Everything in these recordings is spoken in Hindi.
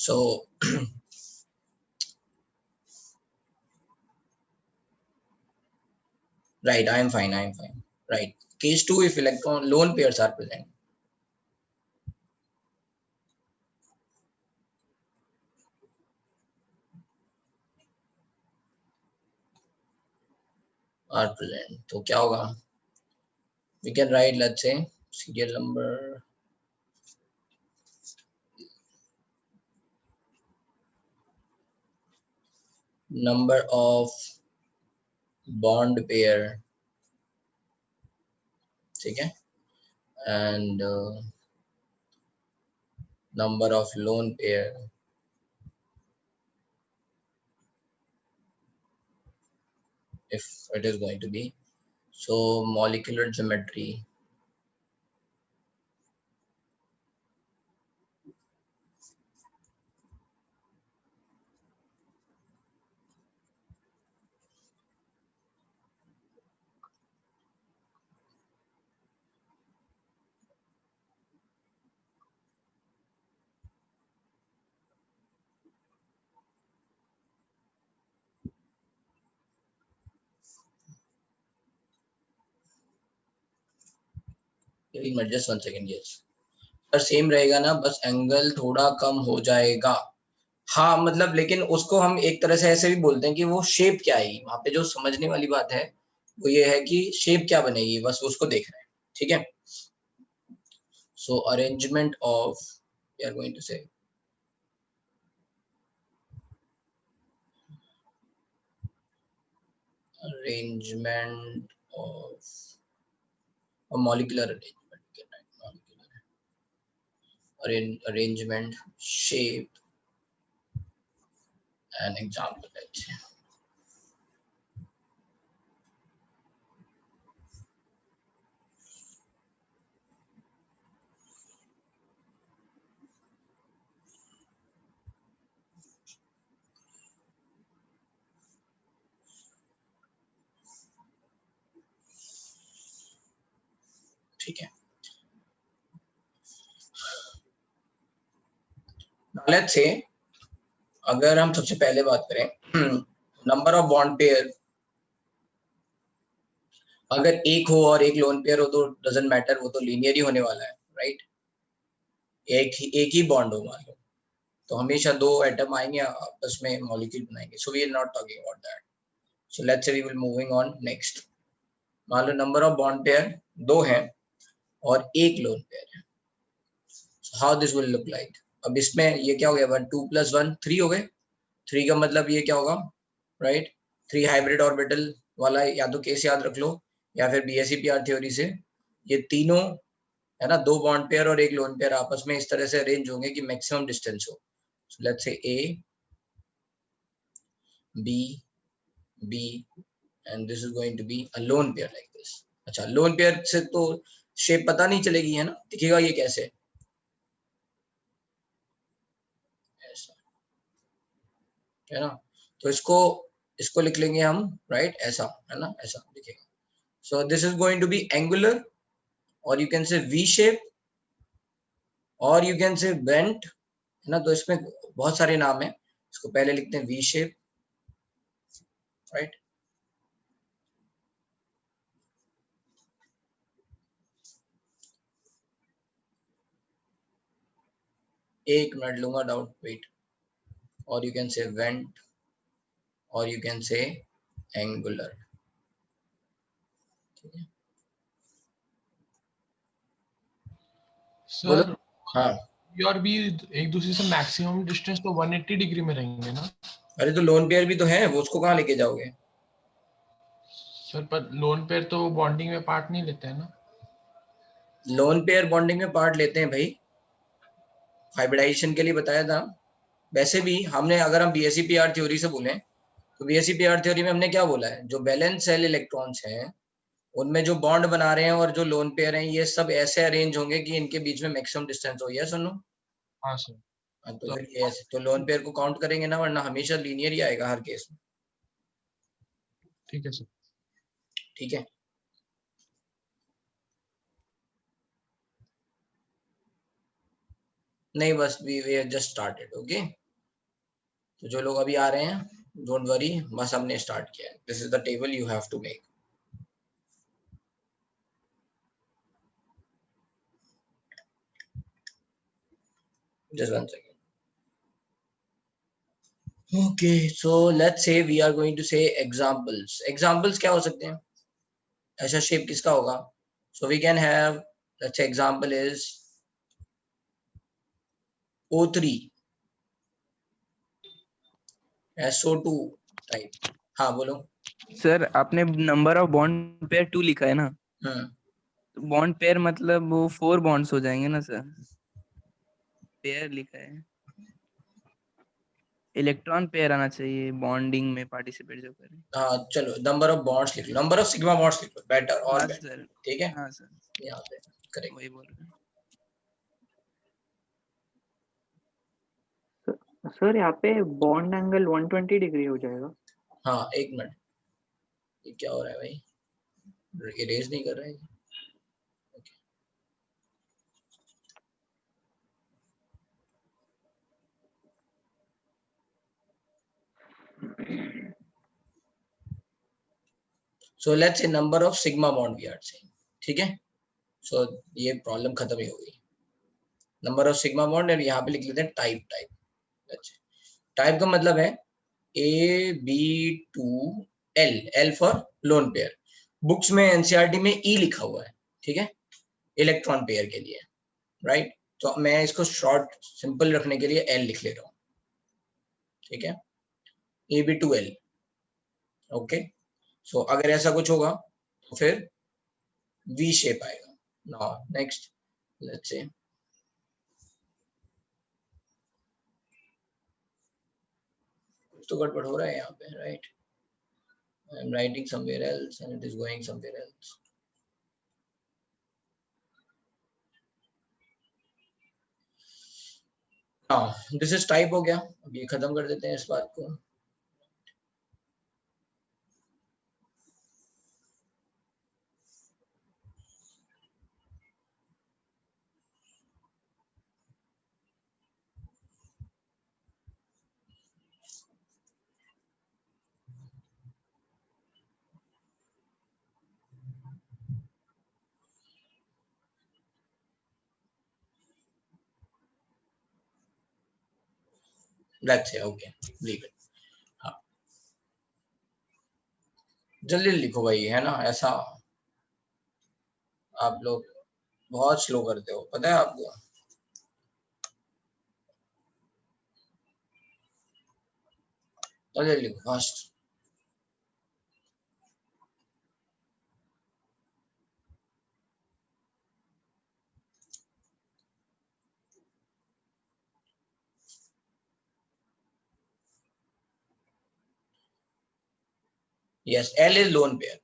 So right, I am fine. Right, case 2, if electron lone pairs are present. तो क्या होगा? We can write, let's say, serial number of bond pair, ठीक है, and number of lone pair if it is going to be. So molecular geometry, just 1 second, yes sir same रहेगा ना, बस एंगल थोड़ा कम हो जाएगा। हाँ मतलब, लेकिन उसको हम एक तरह से ऐसे भी बोलते हैं कि वो शेप क्या आएगी वहां पे। जो समझने वाली बात है वो ये है कि शेप क्या बनेगी, बस उसको देख रहे हैं, ठीक है। So arrangement of, we are going to say arrangement of a molecular arrangement, shape and example, let's say. ठीक है, लेट्स से अगर हम सबसे पहले बात करें नंबर ऑफ बॉन्ड पेयर, अगर एक हो और एक लोन पेयर हो तो डजंट मैटर, वो तो लीनियर ही होने वाला है, राइट। एक ही बॉन्ड हो मान लो, तो हमेशा दो एटम आएंगे आपस में मॉलिक्यूल बनाएंगे। So we are not talking about that. So let's say we will moving on next. मान लो नंबर ऑफ बॉन्ड पेयर 2 हैं और एक लोन पेयर है। How this will look like? अब इसमें ये क्या हो गया, 1 2 + 1 3 हो गए। 3 का मतलब ये क्या होगा, राइट, 3 हाइब्रिड ऑर्बिटल वाला या तो केस याद रख लो या फिर BSEPR थ्योरी से, ये तीनों है ना, 2 बॉन्ड पेयर और एक लोन पेयर आपस में इस तरह से अरेंज होंगे कि मैक्सिमम डिस्टेंस हो। सो लेट्स से A B B and this is going to be a lone pair like this। अच्छा, लोन पेयर से तो शेप पता नहीं चलेगी, है ना, दिखेगा ये कैसे, ऐसा, है ना। तो इसको लिख लेंगे हम, राइट, ऐसा, है ना, ऐसा दिखेगा। So this is going to be angular, और you can say V shape, और यू कैन से बेंट, है ना। तो इसमें बहुत सारे नाम है, इसको पहले लिखते हैं V शेप, राइट। एक मिनट लूंगा डाउट, वेट। और यू कैन से वेंट, और यू कैन से एंगुलर, ठीक है। सर हाँ, और भी एक दूसरे से मैक्सिमम डिस्टेंस तो 180 डिग्री में रहेंगे ना? अरे तो लोन पेयर भी तो है, वो उसको कहाँ लेके जाओगे? सर पर लोन पेयर तो बॉन्डिंग में पार्ट नहीं लेते हैं ना? लोन पेयर बॉन्डिंग में पार्ट लेते हैं भाई, हाइब्रिडाइजेशन के लिए बताया था। वैसे भी हमने, अगर हम BSEPR थ्योरी से बोलें तो BSEPR थ्योरी में हमने क्या बोला है, जो बैलेंस सेल इलेक्ट्रॉन्स हैं उनमें जो बॉन्ड बना रहे हैं और जो लोन पेयर हैं, ये सब ऐसे अरेंज होंगे कि इनके बीच में मैक्सिमम डिस्टेंस हो। यस सुनो, हाँ सर। तो तो फिर ये ऐसे तो लोन पेयर को काउंट करेंगे ना, वरना हमेशा लीनियर ही आएगा हर केस में, ठीक है सर। ठीक है। नहीं बस वी जस्ट स्टार्टेड ओके। तो जो लोग अभी आ रहे हैं डोंट वरी, बस हमने स्टार्ट किया है। This is the table you have to make. Just one second. Okay so let's say we are going to say examples. Examples क्या हो सकते हैं? ऐसा शेप किसका होगा? So we can have, let's say example is O3 SO2 type. हाँ बोलो। सर आपने नंबर ऑफ बॉन्ड पेयर 2 लिखा है ना, तो बॉन्ड पेयर मतलब वो 4 बॉन्ड्स हो जाएंगे ना सर, पेयर लिखा है, इलेक्ट्रॉन पेयर आना चाहिए बॉन्डिंग में पार्टिसिपेट जो करें। हाँ चलो नंबर ऑफ बॉन्ड्स लिख लो, नंबर ऑफ सिग्मा बॉन्ड्स लिख लो, बेटर और हाँ बेटर। सर, ठीक है हाँ सर, यहाँ पे करेक्ट। वही बोल रहे हैं। सर यहाँ पे बॉन्ड एंगल 120 डिग्री हो जाएगा। हाँ एक मिनट, ये क्या हो रहा है भाई? इरेज नहीं कर रहे हैं। So let's say number of sigma bond we are saying, ठीक है। सो ये प्रॉब्लम खत्म ही हो गई। नंबर ऑफ सिग्मा बॉन्ड और यहाँ पे लिख लेते हैं टाइप। टाइप का मतलब है AB2L, L for lone pair. Books में एनसीईआरटी में E लिखा हुआ है, ठीक है, इलेक्ट्रॉन पेयर के लिए, राइट। तो मैं इसको शॉर्ट सिंपल रखने के लिए L लिख ले रहा हूँ, ठीक है, AB2L ओके। सो अगर ऐसा कुछ होगा तो फिर V शेप आएगा। नाउ नेक्स्ट लेट्स से कुछ तो गड़बड़ हो रहा है यहाँ पे, right. I am writing somewhere else and it is going somewhere else. हाँ दिस इज टाइप हो गया। अब ये खत्म कर देते हैं इस बात को। Let's say okay leave it. हाँ जल्दी लिखो भाई, है ना, ऐसा आप लोग बहुत स्लो करते हो, पता है आपको। जल्दी लिखो fast. Yes L is lone pair.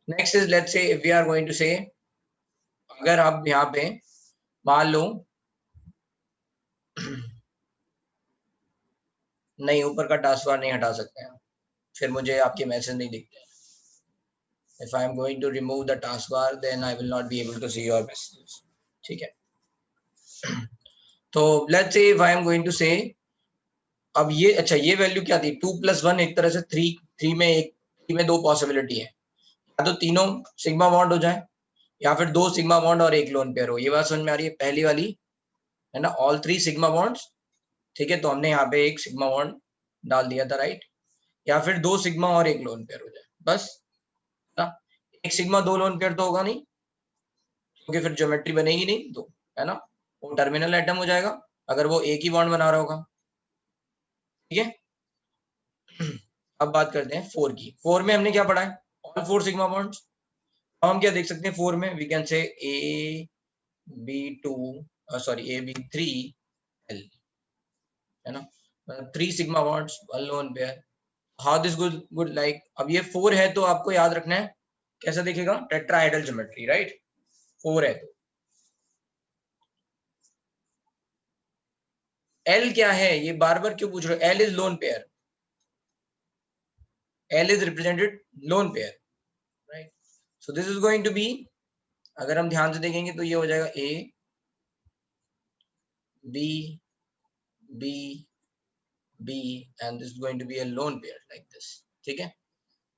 Next is let's say if we are going to say, अगर आप यहाँ पे मान लो नहीं ऊपर का टास्क बार नहीं हटा सकते हैं, फिर मुझे आपके मैसेज नहीं दिखते। If I am going to remove the taskbar, then I will not be able to see your messages. ठीक है। तो let's say if I am going to say, अब ये अच्छा ये वैल्यू क्या थी 2+1, एक तरह से 3 में एक 3 में 2 पॉसिबिलिटी है, या तो तीनों सिग्मा बॉन्ड हो जाए या फिर 2 सिग्मा बॉन्ड और एक लोन पेयर हो। ये बात समझ में आ रही है पहली वाली, है ना, ऑल 3 सिग्मा बॉन्ड्स। ठीक है, तो हमने यहाँ पे एक सिग्मा बॉन्ड डाल दिया था, राइट। या फिर 2 सिग्मा और एक लोन पेयर हो जाए, बस ना। एक सिग्मा 2 लोन पेयर तो होगा नहीं, क्योंकि फिर ज्योमेट्री बनेगी नहीं, तो है ना, वो टर्मिनल एटम हो जाएगा अगर वो एक ही बॉन्ड बना रहा होगा। ठीक है। अब बात करते हैं 4 की। 4 में हमने क्या पढ़ा है? All 4 sigma bonds. अब हम क्या देख सकते हैं 4 में? We can say AB2 sorry AB3L, है ना, 3 sigma bonds 1 lone pair. How this good like, अब ये 4 है तो आपको याद रखना है कैसा दिखेगा, टेट्राहेड्रल ज्योमेट्री, राइट। 4 है तो एल क्या है, ये बार बार क्यों पूछ रहे हो? L is lone pair, L is represented lone pair, right? So this is going to be, अगर हम ध्यान से देखेंगे तो ये हो जाएगा A B B B and this is going to be a lone pair like this, ठीक है?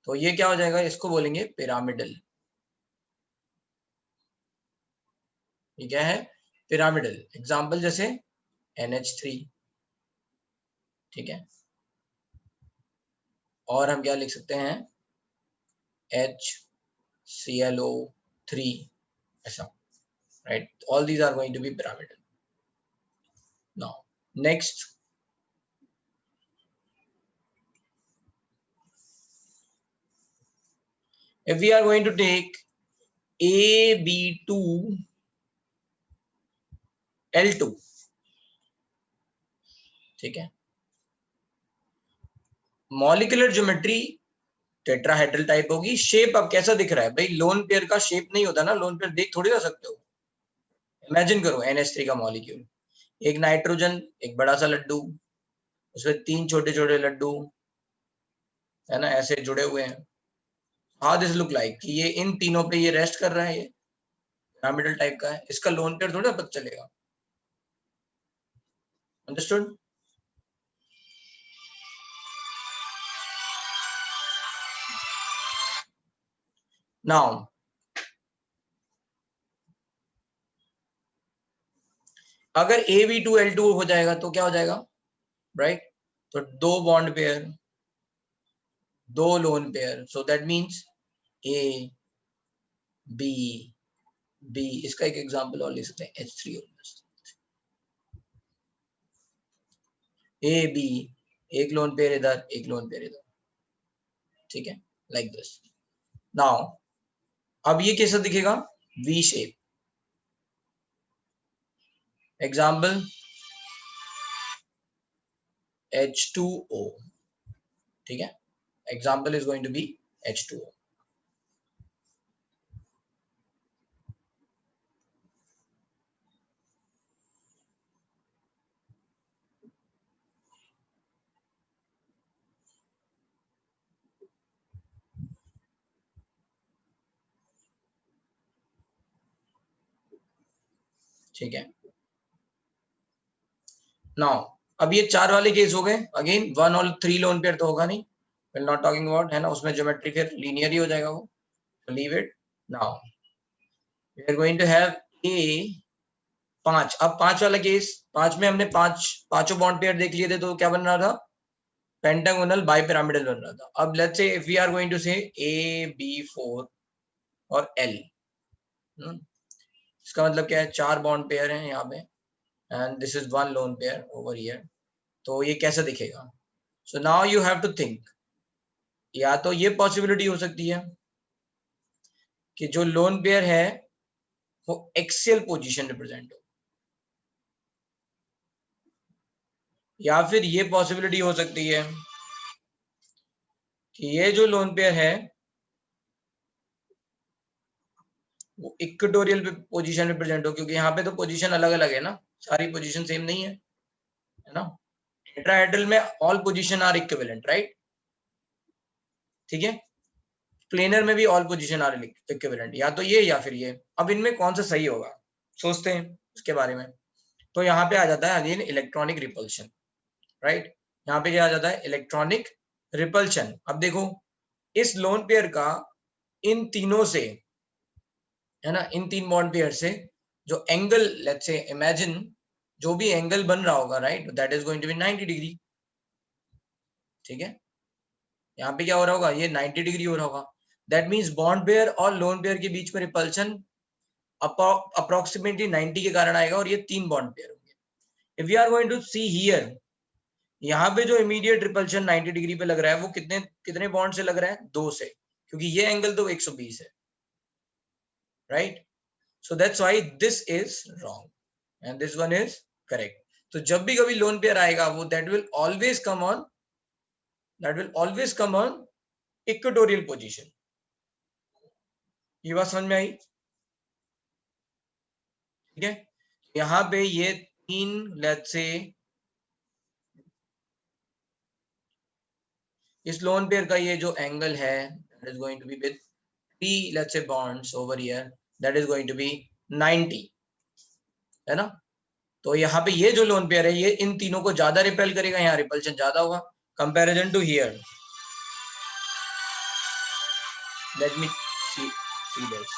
तो ये क्या हो जाएगा, इसको बोलेंगे पिरामिडल। ये क्या है? पिरामिडल। एग्जाम्पल जैसे NH3, ठीक है? और हम क्या लिख सकते हैं, HClO3, ऐसा, right? All these are going to be pyramidal. Now next, if we are going to take AB2L2, ठीक है? मॉलिक्यूलर ज्योमेट्री टेट्राहेड्रल टाइप होगी। शेप अब कैसा दिख रहा है भाई, लोन पेयर का शेप नहीं होता ना, लोन पेयर देख थोड़ी ना सकते हो। इमेजिन करो NH3 का मॉलिक्यूल, एक नाइट्रोजन, एक बड़ा सा लड्डू, उसमें 3 छोटे छोटे लड्डू, है ना, ऐसे जुड़े हुए हैं। हाउ दिस लुक लाइक, कि ये इन तीनों पे ये रेस्ट कर रहा है, ये पिरामिडल टाइप का है। इसका लोन पेयर थोड़ा पता चलेगा। अंडरस्टूड? नाउ अगर AB2L2 हो जाएगा तो क्या हो जाएगा, राइट? तो 2 bond pair, 2 lone pair, so that means A B B। इसका एक एग्जांपल और ले सकते हैं, H3O, A B, एक लोन पेयर इधर, एक लोन पेयर इधर, ठीक है, लाइक दिस। नाउ अब ये कैसा दिखेगा, V शेप। एग्जाम्पल H2O, ठीक है? Example is going to be H2O। ठीक है? नाउ अब ये 4 वाले केस हो गए। अगेन 1 और 3 लोन पेयर तो होगा नहीं, विल नॉट टॉकिंग अबाउट, है ना, उसमें ज्योमेट्री फिर लीनियर ही हो जाएगा वो, तो leave it. Now we are going to have a 5। अब 5 वाला केस, 5 में हमने पांचों बॉन्ड पेयर देख लिए थे, तो क्या बन रहा था, पेंटागोनल बाइपिरामिडल बन रहा था। अब let's say if we are going to say AB4 और L, इसका मतलब क्या है, 4 बॉन्ड पेयर हैं यहाँ पे, and this is 1 lone pair over here. तो ये कैसे दिखेगा? So now you have to think, या तो ये पॉसिबिलिटी हो सकती है कि जो लोन पेयर है वो एक्सियल पोजीशन रिप्रेजेंट हो, या फिर ये पॉसिबिलिटी हो सकती है कि ये जो लोन पेयर है वो इक्वेटोरियल पोजीशन रिप्रेजेंट हो, क्योंकि यहाँ पे तो पोजीशन अलग अलग है ना, सारी पोजीशन सेम नहीं है, है ना? टेट्राहेड्रल में all position are equivalent, right? ठीक है? प्लेनर में भी ऑल पोजीशन आर इक्विवेलेंट, या तो ये या फिर ये। अब इनमें कौन सा सही होगा, सोचते हैं उसके बारे में। तो यहाँ पे आ जाता है अगेन इलेक्ट्रॉनिक रिपल्शन, राइट? यहाँ पे क्या आ जाता है, इलेक्ट्रॉनिक रिपल्शन। अब देखो इस लोन पेयर का इन तीनों से, है ना, इन 3 बॉन्ड पेयर से जो एंगल, लेट्स से इमेजिन जो भी एंगल बन रहा होगा, right, that is going to be 90 degree, ठीक है? यहाँ पे क्या हो रहा होगा, ये 90 डिग्री हो रहा होगा। दैट मीन्स बॉन्ड पेयर और लोन पेयर के बीच में रिपल्शन अप्रोक्सीमेटली 90 के कारण आएगा, और ये 3 बॉन्ड पेयर होंगे। If you are going to see here, यहाँ पे जो इमीडिएट रिपल्शन 90 डिग्री पे लग रहा है वो कितने कितने बॉन्ड से लग रहा है, 2 से, क्योंकि ये एंगल तो 120 है, right? So that's why this is wrong and this one is correct. तो जब भी कभी लोन पेयर आएगा वो that will always come on equatorial position. ये बात समझ में आई? ठीक है? यहाँ पे ये 3, लेट्स से इस लोन पेयर का ये जो एंगल है that is going to be with 3 let's say bonds over here that is going to be 90 है ना। तो यहाँ पे ये जो लोन पेयर है ये इन तीनों को ज्यादा रिपेल करेगा, यहाँ रिपल्शन ज्यादा होगा comparison to here. Let me see this.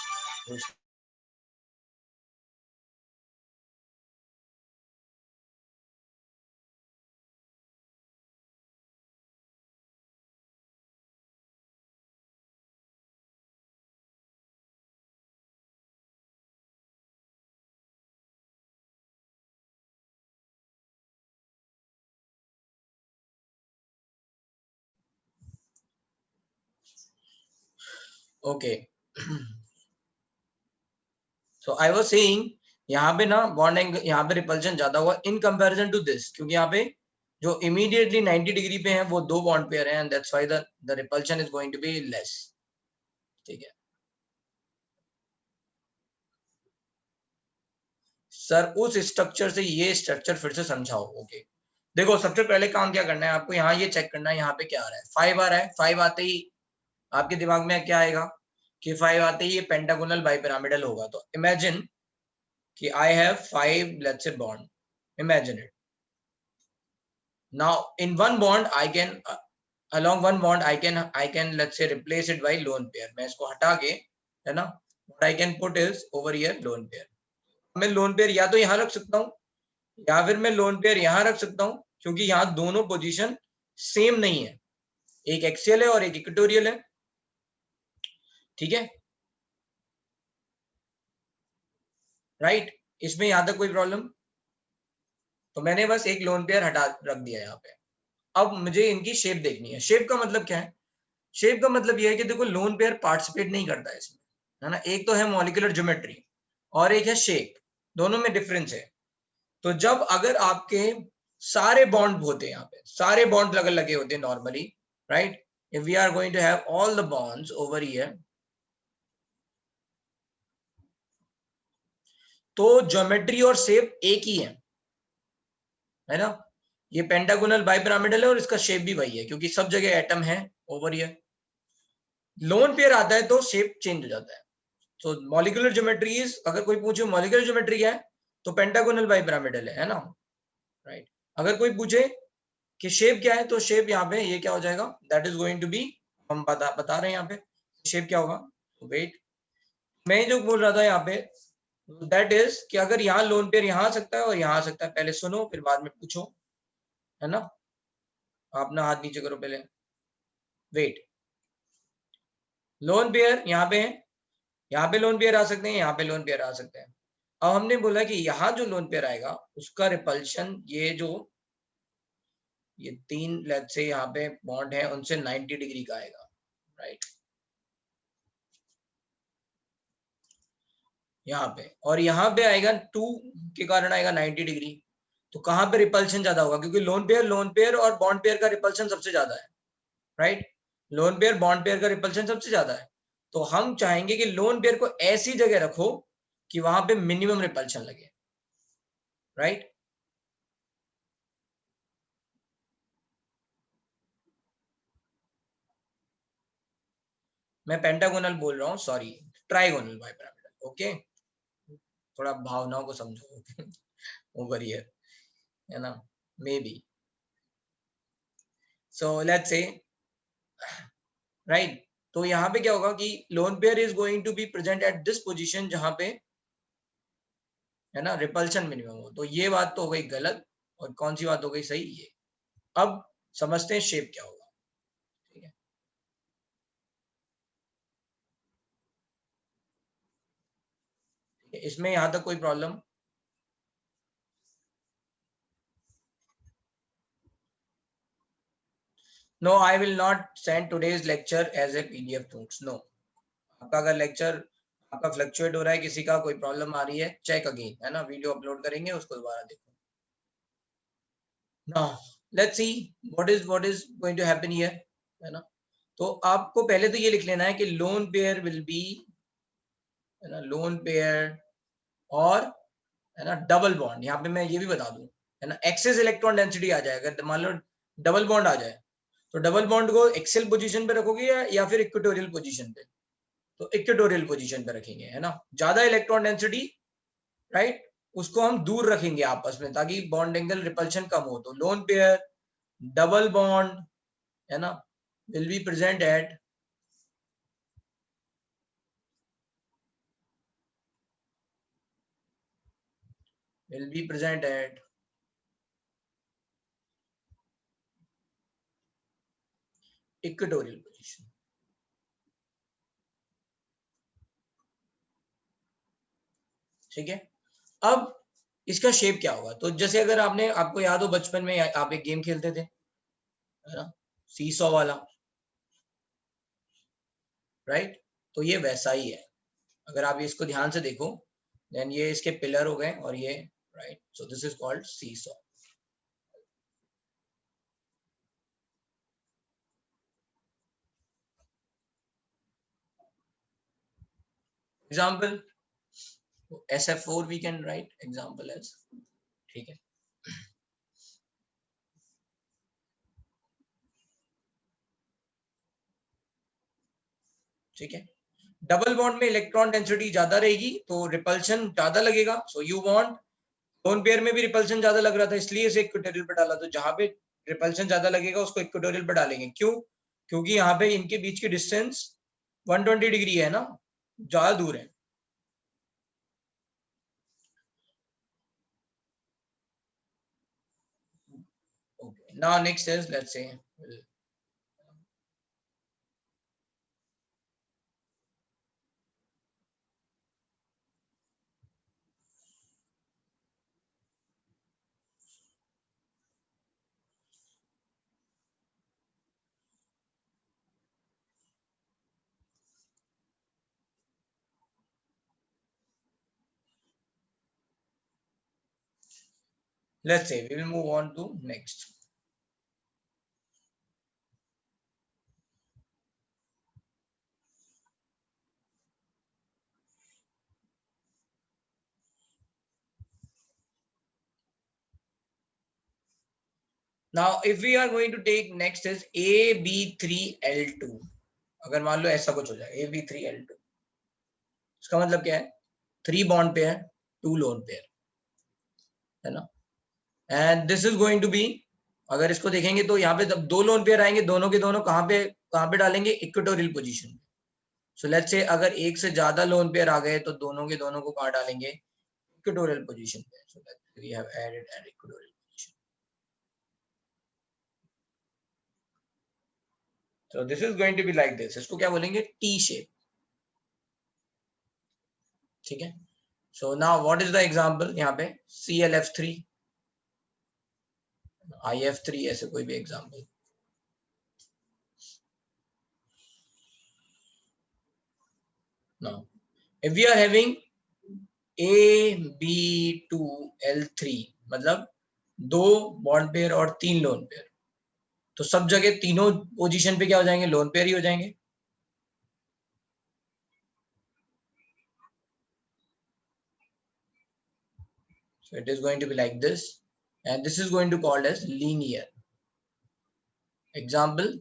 Okay so I was saying यहाँ पे ना बॉन्ड एंगल, यहाँ पे रिपल्शन ज्यादा हुआ इन कंपैरिजन टू दिस, क्योंकि यहाँ पे जो इमीडिएटली 90 डिग्री पे हैं वो दो बॉन्ड पेयर हैं and that's why the repulsion is going to be less. ठीक है सर, उस स्ट्रक्चर से ये स्ट्रक्चर फिर से समझाओ। ओके देखो सबसे पहले काम क्या करना है आपको, यहाँ ये चेक करना है यहाँ पे क्या आ रहा है, 5 आ रहा है। 5 आते ही आपके दिमाग में क्या आएगा कि 5 आते ही ये पेंटागोनल बाइपिरामिडल होगा। तो इमेजिन कि I have 5 let's say bond, imagine it. Now in one bond I can along one bond I can let's say replace it by lone pair। मैं इसको हटा के है ना what I can put is over here lone pair। मैं लोन पेयर या तो यहाँ रख सकता हूँ या फिर मैं लोन पेयर यहाँ रख सकता हूँ, क्योंकि यहाँ दोनों पोजीशन सेम नहीं है, एक एक्सियल है और एक इक्वेटोरियल है। ठीक है राइट, इसमें यहां तक कोई प्रॉब्लम? तो मैंने बस एक लोन पेयर हटा रख दिया यहाँ पे। अब मुझे इनकी शेप देखनी है। शेप का मतलब क्या है? शेप का मतलब यह है कि देखो लोन पेयर पार्टिसिपेट नहीं करता है इसमें, है ना। एक तो है मॉलिक्यूलर ज्योमेट्री और एक है शेप, दोनों में डिफरेंस है। तो जब अगर आपके सारे बॉन्ड होते हैं, यहाँ पे सारे बॉन्ड लगे होते हैं normally, right, if we are going to have all the bonds over here, तो ज्योमेट्री और शेप एक ही है ना। ये पेंटागोनल बाइपिरामिडल है और इसका शेप भी वही है, क्योंकि सब जगह एटम है ओवर हियर। लोन पेयर आता है तो शेप चेंज हो जाता है। तो मॉलिक्यूलर ज्योमेट्री इज, अगर कोई पूछे मॉलिक्यूलर ज्योमेट्री क्या है, तो पेंटागोनल बाइपिरामिडल है ना, राइट। अगर कोई पूछे कि शेप क्या है, तो शेप यहाँ पे ये क्या हो जाएगा, that is going to be, हम बता रहे हैं यहाँ पे शेप क्या होगा। वेट, मैं जो बोल रहा था यहाँ पे दैट इज कि अगर यहाँ लोन पेयर यहाँ आ सकता है और यहाँ आ सकता है, पहले सुनो फिर बाद में पूछो, है ना। आप ना हाथ नीचे करो पहले। वेट, लोन पेयर यहाँ पे है, यहाँ पे लोन पेयर आ सकते हैं, यहाँ पे लोन पेयर आ सकते हैं। अब हमने बोला कि यहाँ जो लोन पेयर आएगा उसका रिपल्शन, ये जो ये 3 लेट्स से यहाँ पे बॉन्ड है उनसे 90 डिग्री का आएगा, राइट, यहाँ पे। और यहाँ पे आएगा 2 के कारण आएगा 90 डिग्री। तो कहाँ पे रिपल्शन ज्यादा होगा, क्योंकि लोन पेयर और बॉन्ड पेयर का रिपल्शन सबसे ज्यादा है, right. Lone pair bond pair का रिपल्शन सबसे ज्यादा है। तो हम चाहेंगे कि लोन पेयर को ऐसी जगह रखो कि वहां पे मिनिमम रिपल्शन लगे, राइट। मैं पेंटागोनल बोल रहा हूँ, सॉरी, ट्राइगोनल बाइपिरामिडल। ओके, थोड़ा भावनाओं को समझो ओवर हियर, है ना, maybe. So let's say, right, तो यहाँ पे क्या होगा कि lone pair is going to be present at this position जहां पे, है ना, रिपल्शन मिनिमम हो। तो ये बात तो हो गई गलत, और कौन सी बात हो गई सही? ये। अब समझते हैं शेप क्या होगा। ठीक है, इसमें यहां तक कोई problem? No, I will not send today's lecture as a PDF notes, no. आपका अगर लेक्चर आपका फ्लक्चुएट हो रहा है, किसी का कोई प्रॉब्लम आ रही है, चेक अगेन, है ना, वीडियो अपलोड करेंगे उसको दोबारा देखो। Now let's see what is going to happen here, है ना। तो आपको पहले तो ये लिख लेना है कि लोन पेयर विल बी, है ना, लोन पेयर और, है ना, डबल बॉन्ड। यहाँ पे मैं ये भी बता दूं, है ना, एक्सेस इलेक्ट्रॉन डेंसिटी आ जाए, अगर मान लो डबल बॉन्ड आ जाए तो डबल बॉन्ड को एक्सेल पोजीशन पे रखोगे या फिर इक्वेटोरियल पोजीशन पे? तो इक्वेटोरियल पोजीशन पे रखेंगे, है ना। ज्यादा इलेक्ट्रॉन डेंसिटी, राइट, उसको हम दूर रखेंगे आपस में ताकि बॉन्ड एंगल रिपल्शन कम हो। तो लोन पेयर डबल बॉन्ड, है ना, will be present eight equatorial position. ठीक है। अब इसका शेप क्या होगा? तो जैसे अगर आपको याद हो बचपन में आप एक गेम खेलते थे, है ना, सीसॉ वाला, राइट, तो ये वैसा ही है। अगर आप इसको ध्यान से देखो, देन ये इसके पिलर हो गए और ये, right, so this is called seesaw. Example SF4 we can write example as, ठीक है। ठीक है, डबल बॉन्ड में इलेक्ट्रॉन डेंसिटी ज्यादा रहेगी तो रिपल्शन ज्यादा लगेगा। So you want, lone pair में भी रिपल्शन ज्यादा लग रहा था इसलिए इसे इक्वेटोरियल पे डाला, तो जहां पे रिपल्शन ज्यादा लगेगा उसको इक्वेटोरियल पे डालेंगे। क्यों? क्योंकि यहाँ पे इनके बीच की डिस्टेंस 120 डिग्री है ना, ज्यादा दूर है। Okay. Now next is, let's say, we will move on to next. Now if we are going to take next is AB3L2। अगर मान लो ऐसा कुछ हो जाए AB3L2, इसका मतलब क्या है? 3 बॉन्ड पेयर 2 लोन पेयर, है ना। And this is going to be, अगर इसको देखेंगे तो यहाँ पे जब 2 लोन पेयर आएंगे, दोनों के दोनों कहाँ पे डालेंगे? इक्वेटोरियल पोजीशन पे। सो लेट्स से अगर एक से ज्यादा लोन पेयर आ गए तो दोनों के दोनों को कहाँ डालेंगे? इक्वेटोरियल पोजीशन पे। So we have added an equatorial position. So this is going to be like this, इसको क्या बोलेंगे? T shape। ठीक है। So now what is the example? यहाँ पे ClF3, IF3, ऐसे कोई भी example. Now if we are having AB2L3, मतलब 2 बॉन्ड पेयर और 3 लोन पेयर, तो सब जगह तीनों पोजीशन पे क्या हो जाएंगे? लोन पेयर ही हो जाएंगे। So it is going to be like this, and this is going to called as linear। Example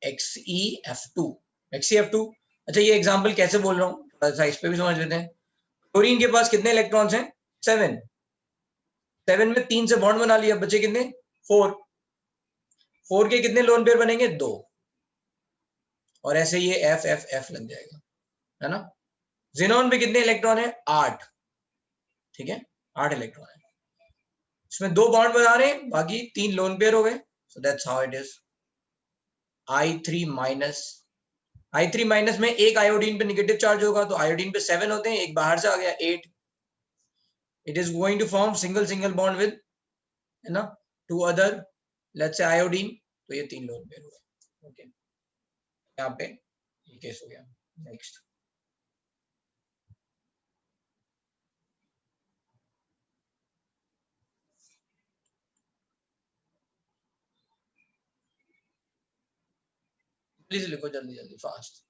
XeF2। XeF2, अच्छा ये एग्जाम्पल कैसे बोल रहा हूँ थोड़ा सा इस पे भी समझ लेते हैं। क्लोरीन के पास कितने इलेक्ट्रॉन्स हैं? 7। 7 में 3 से बॉन्ड बना लिया, बचे कितने? 4। 4 के कितने लोन पेयर बनेंगे? 2। और ऐसे ये F लग जाएगा, है ना। ज़ेनॉन पे कितने इलेक्ट्रॉन है? 8। ठीक है, 8 इलेक्ट्रॉन है, इसमें 2 बॉन्ड बना रहे हैं, बाकी 3 लोन पेयर हो गए। So that's how it is. I3 minus, I3 minus में एक आयोडीन पे नेगेटिव चार्ज होगा, तो आयोडीन पे 7 होते हैं, एक बाहर से आ गया 8। It is going to form single bond with, है ना, 2 अदर, लेट्स से आयोडीन, तो ये 3 लोन पेयर हो गए। ओके, यहाँ पे ये केस हो गया। नेक्स्ट, प्लीज लिखो जल्दी जल्दी फास्ट।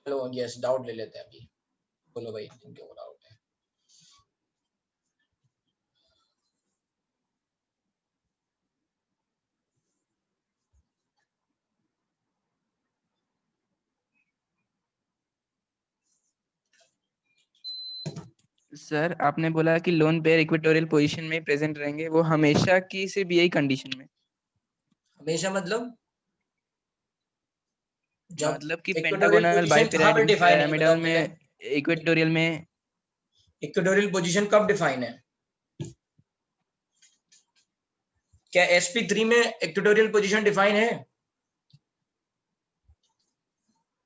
हेलो, यस, डाउट ले लेते हैं अभी। बोलो भाई, तुम क्या डाउट है? सर आपने बोला कि लोन पेयर इक्वेटोरियल पोजीशन में प्रेजेंट रहेंगे, वो हमेशा की सिर्फ यही कंडीशन में? हमेशा मतलब जब मतलब कि इक्वेटोरियल पेंटागोनल पोजीशन कहाँ पे डिफाइन है पिरामिडल बताओ में, पहले। इक्वेटोरियल में। इक्वेटोरियल पोजीशन कब डिफाइन है? क्या sp3 में इक्वेटोरियल पोजीशन डिफाइन है?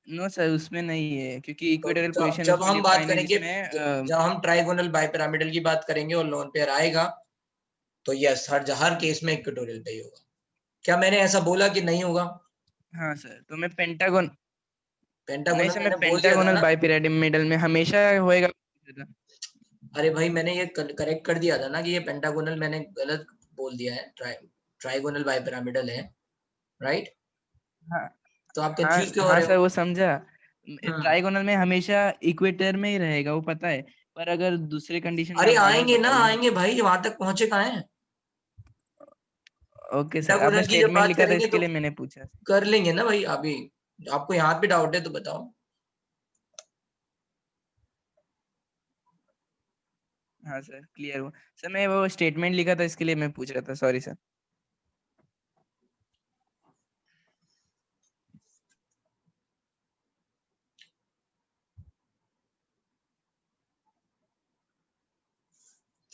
नो सर, उसमें नहीं है, क्योंकि तो इक्वेटोरियल पोजीशन जब उसमें हम बात डिफाइन है करेंगे, जिसमें जब हम ट्राइगोनल बाइपिरामिडल की बात करेंगे और लोन पेयर आएगा, तो यस हर केस में इक्वेटोरियल पे ही होगा। क्या मैंने ऐसा बोला कि नहीं होगा? हाँ सर, तो मैं पेंटागोन नहीं पेंटागोनल सर, मैं मैंने बोल दिया था पेंटागोनल ना। बाइपिरामिडल में हमेशा होएगा। अरे भाई मैंने ये करेक्ट कर दिया था ना कि ये पेंटागोनल मैंने गलत बोल दिया है, ट्राइगोनल बाइपिरामिडल है, राइट? हाँ तो आप हाँ कंफ्यूज क्यों हो हाँ रहे सर, हो? वो समझा। हम्म। ट्राइगोनल में हमेशा इक्वेटर में ही रहेगा, वो पता है। पर अगर दूसरे कंडीशन में अरे आप दोनों आएंगे ना, बताइए ना। आएंगे भाई, वहां तक पहुंचे कहाँ हैं? ओके सर, आपने पेंटागोनल की जब स्टेटमेंट बात लिखा था, करेंगे इसके तो लिए मैंने पूछा। कर लेंगे ना भाई। अभी आपको यहाँ पे डाउट है तो बताओ। हाँ सर, क्लियर हुआ। सर मैं वो स्टेटमेंट लिखा था, इसके लिए मैं पूछ रहा था, सॉरी सर।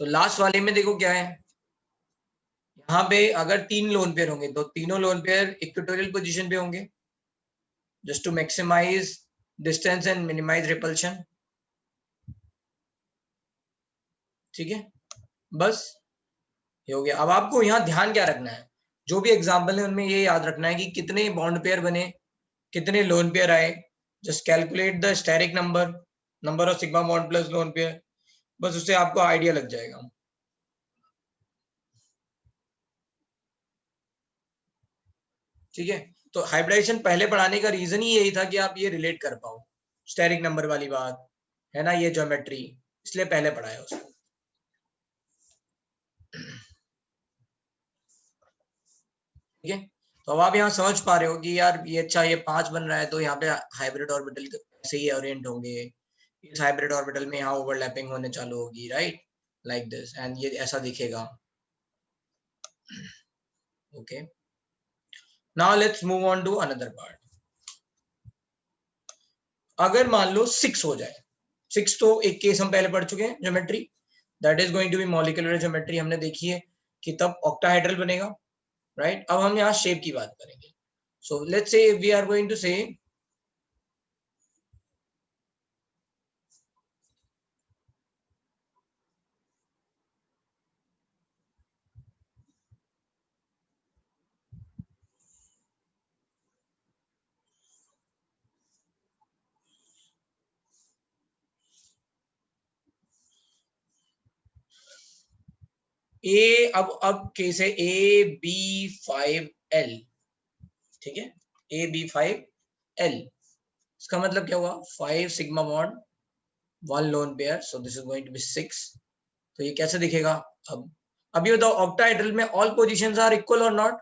तो लास्ट वाले में देखो क्या है, यहाँ पे अगर 3 लोन पेयर होंगे तो तीनों लोन पेयर इक्वेटोरियल पोजीशन पे होंगे, just to maximise distance and minimise repulsion. ठीक है, बस ये हो गया। अब आपको यहाँ ध्यान क्या रखना है, जो भी एग्जाम्पल है उनमें ये याद रखना है कि कितने बॉन्ड पेयर बने, कितने लोन पेयर आए। Just calculate the steric number, number of sigma bond plus lone pair, बस उससे आपको आइडिया लग जाएगा। ठीक है, तो हाइब्रिडाइजेशन पहले पढ़ाने का रीजन ही यही था कि आप ये रिलेट कर पाओ, स्टेरिक नंबर वाली बात है ना, ये ज्योमेट्री, इसलिए पहले पढ़ाया उसको। ठीक है, तो अब आप यहाँ समझ पा रहे हो कि यार ये अच्छा, ये 5 बन रहा है तो यहाँ पे हाइब्रिड ऑर्बिटल ऐसे ही ओरिएंट होंगे, इस हाइब्रिड ऑर्बिटल में यहाँ ओवरलैपिंग होने चालू होगी, राइट, लाइक दिस, एंड ये ऐसा दिखेगा। Okay, now let's move on to another part. अगर मान लो 6 हो जाए, 6 तो एक केस हम पहले पढ़ चुके हैं geometry, that is going to be molecular geometry, हमने देखी है कि तब ऑक्टाहेड्रल बनेगा, राइट। अब हम यहाँ शेप की बात करेंगे। So let's say we are going to say a, अब केस है AB5L, ठीक है, AB5L, इसका मतलब क्या हुआ, 5 sigma bond 1 lone pair, so this is going to be 6। तो ये कैसे दिखेगा? अब ये बताओ, ऑक्टाहेड्रल में ऑल पोजीशंस आर इक्वल और नॉट,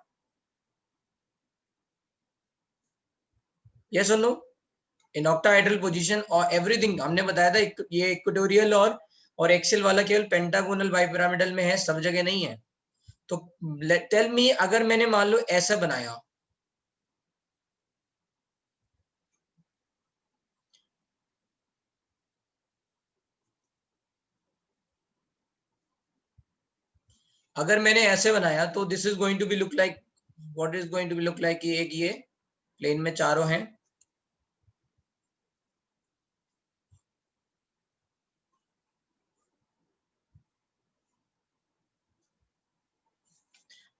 यस और नो? इन ऑक्टाहेड्रल पोजीशन और एवरीथिंग हमने बताया था, ये इक्वेटोरियल और एक्सियल वाला केवल पेंटागोनल बाइपिरामिडल में है, सब जगह नहीं है। तो टेल मी, अगर मैंने मान लो ऐसा बनाया, अगर मैंने ऐसे बनाया तो this is going to be look like, what is going to be look like कि एक ये प्लेन में चारों हैं,